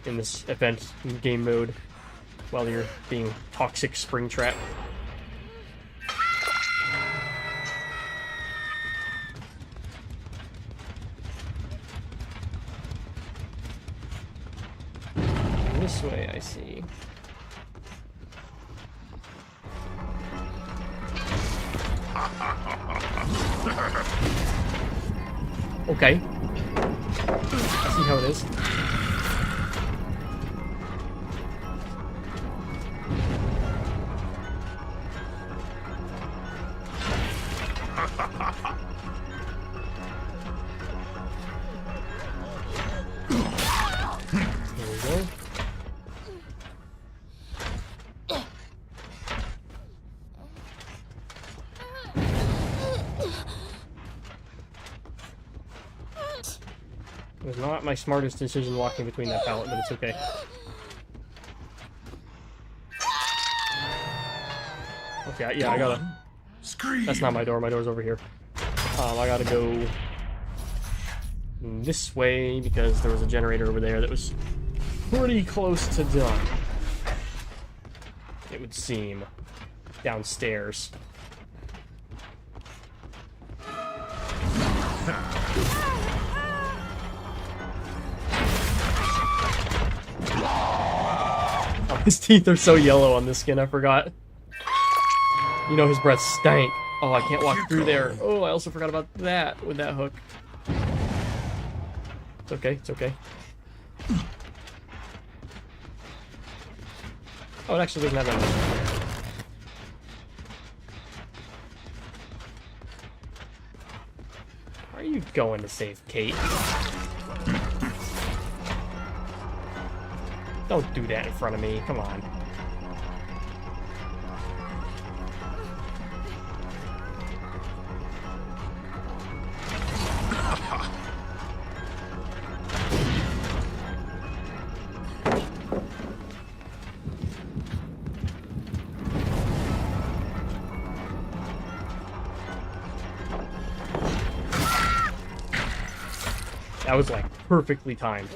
in this event game mode while you're being toxic springtrap. This way, I see. Okay. I see how it is. There we go. It was not my smartest decision walking between that pallet, but it's okay. Okay, yeah, I gotta... Scream. That's not my door, my door's over here. I gotta go this way because there was a generator over there that was pretty close to done. It would seem. Downstairs. Oh, his teeth are so yellow on this skin, I forgot. You know his breath stank. Oh, I can't walk through there. Oh, I also forgot about that with that hook. It's okay, it's okay. Oh, it actually doesn't have that. Are you going to save Kate? Don't do that in front of me, come on. That was like perfectly timed.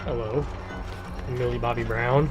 Hello, Millie Bobby Brown.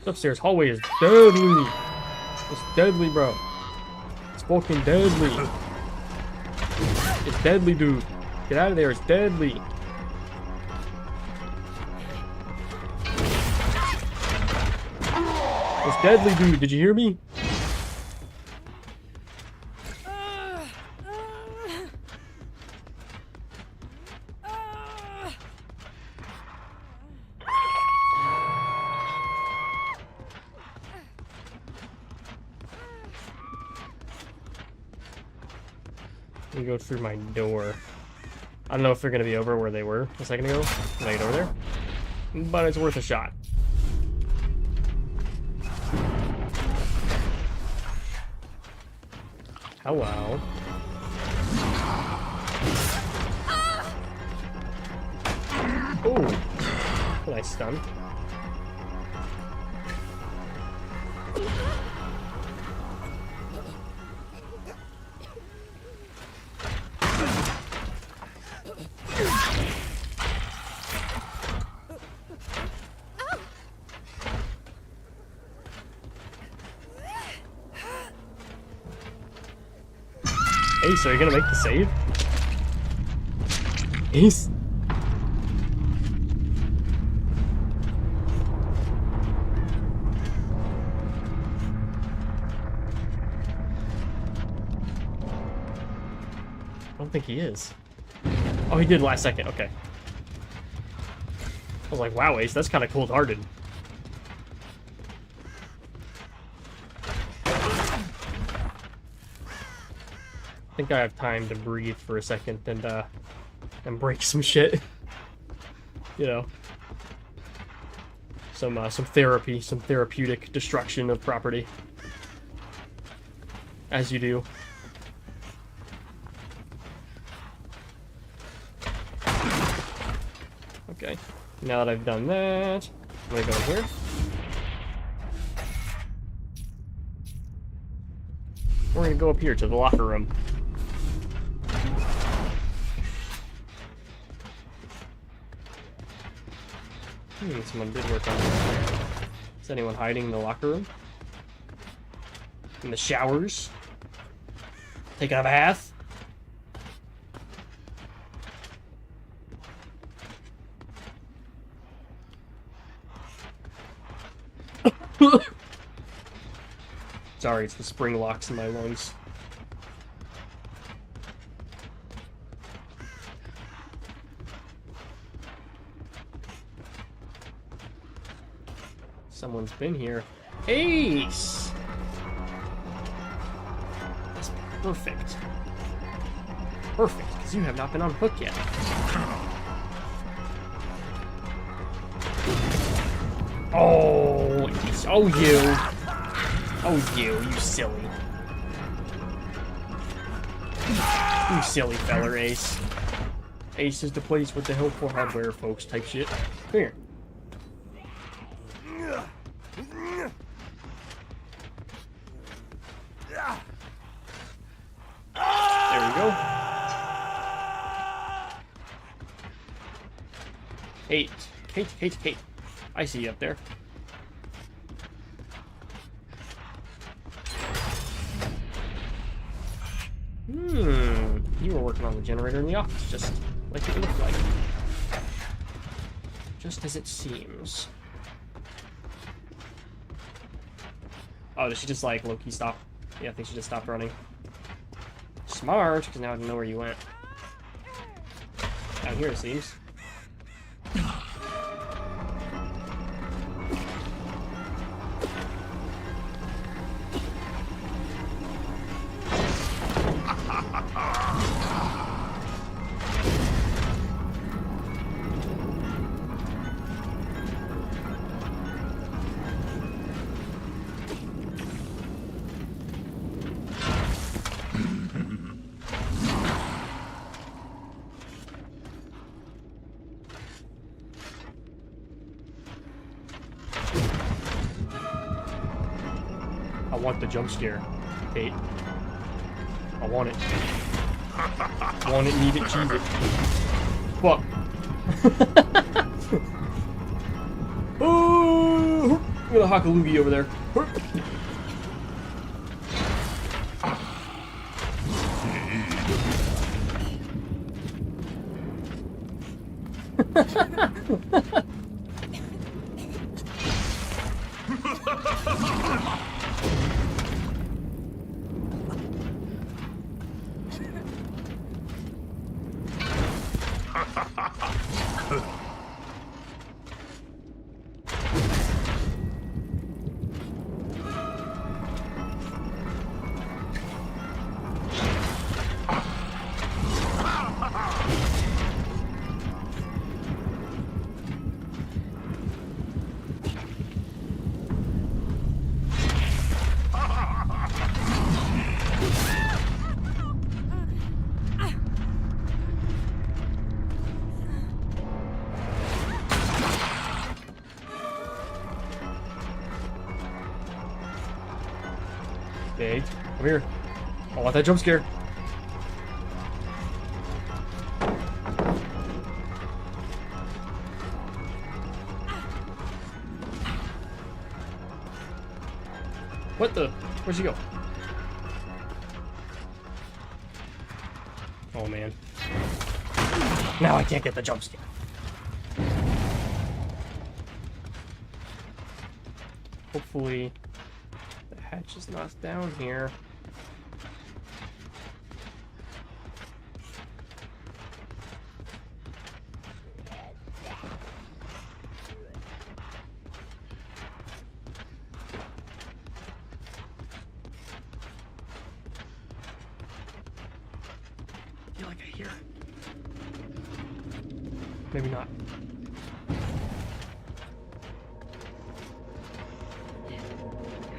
Upstairs hallway is deadly. It's deadly, bro. It's fucking deadly. It's deadly, dude. Get out of there. It's deadly. It's deadly, dude. Did you hear me? Let me go through my door. I don't know if they're gonna be over where they were a second ago when I get over there, but it's worth a shot. Hello. Oh, nice stun. Ace, are you gonna make the save? Ace? I don't think he is. Oh, he did last second. Okay. I was like, wow, Ace, that's kind of cold-hearted. I think I have time to breathe for a second and break some shit. You know, some therapy, some therapeutic destruction of property, as you do. Okay, now that I've done that, I'm gonna go in here. We're gonna go up here to the locker room. Someone did work on it. Is anyone hiding in the locker room? In the showers? Taking a bath? Sorry, it's the spring locks in my lungs. Someone's been here. Ace! That's perfect. Perfect, because you have not been on hook yet. Oh, Ace. Oh, you. Oh, you silly. You silly feller, Ace. Ace is the place with the helpful hardware, folks, type shit. Come here. There we go. Kate. I see you up there. You were working on the generator in the office, just like it looked like. Just as it seems. Oh, did she just, like, low-key stop? Yeah, I think she just stopped running. Smart, because now I don't know where you went. Down here, it seems. I want the jump scare, Kate. I want it. Want it, need it, cheese it. Fuck. Oh! Look at the Hakaloogie over there. Okay, come here. I want that jump scare. What the? Where'd she go? Oh man. Now I can't get the jump scare. Hopefully the hatch is not down here. I feel like I hear it. Maybe not.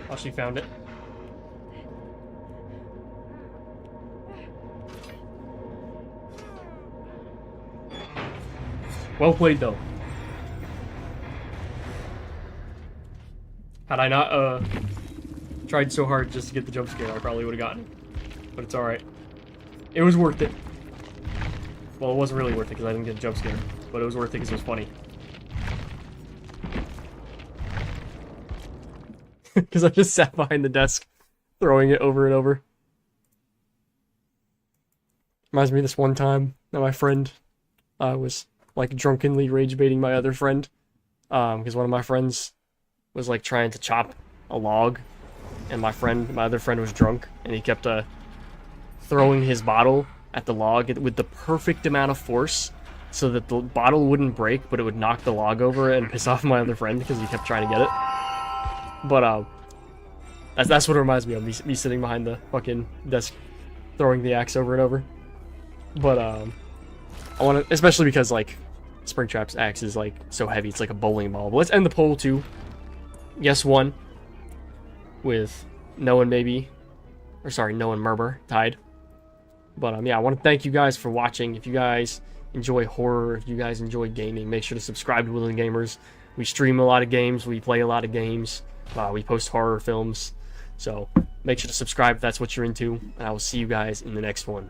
Oh, she found it. Well played, though. Had I not, tried so hard just to get the jump scare, I probably would have gotten it. But it's alright. It was worth it. Well, it wasn't really worth it because I didn't get a jump scare. But it was worth it because it was funny. Because I just sat behind the desk, throwing it over and over. Reminds me of this one time that my friend was like drunkenly rage baiting my other friend. Because one of my friends was like trying to chop a log, and my other friend was drunk, and he kept throwing his bottle at the log with the perfect amount of force so that the bottle wouldn't break, but it would knock the log over and piss off my other friend because he kept trying to get it. But that's what it reminds me of, me sitting behind the fucking desk throwing the axe over and over. But I want to, especially because like Springtrap's axe is like so heavy, it's like a bowling ball. But let's end the poll too. Yes, one with Noah and Murmur tied. But yeah, I want to thank you guys for watching. If you guys enjoy horror, if you guys enjoy gaming, make sure to subscribe to Willing Gamers. We stream a lot of games, we play a lot of games, we post horror films. So make sure to subscribe if that's what you're into, and I will see you guys in the next one.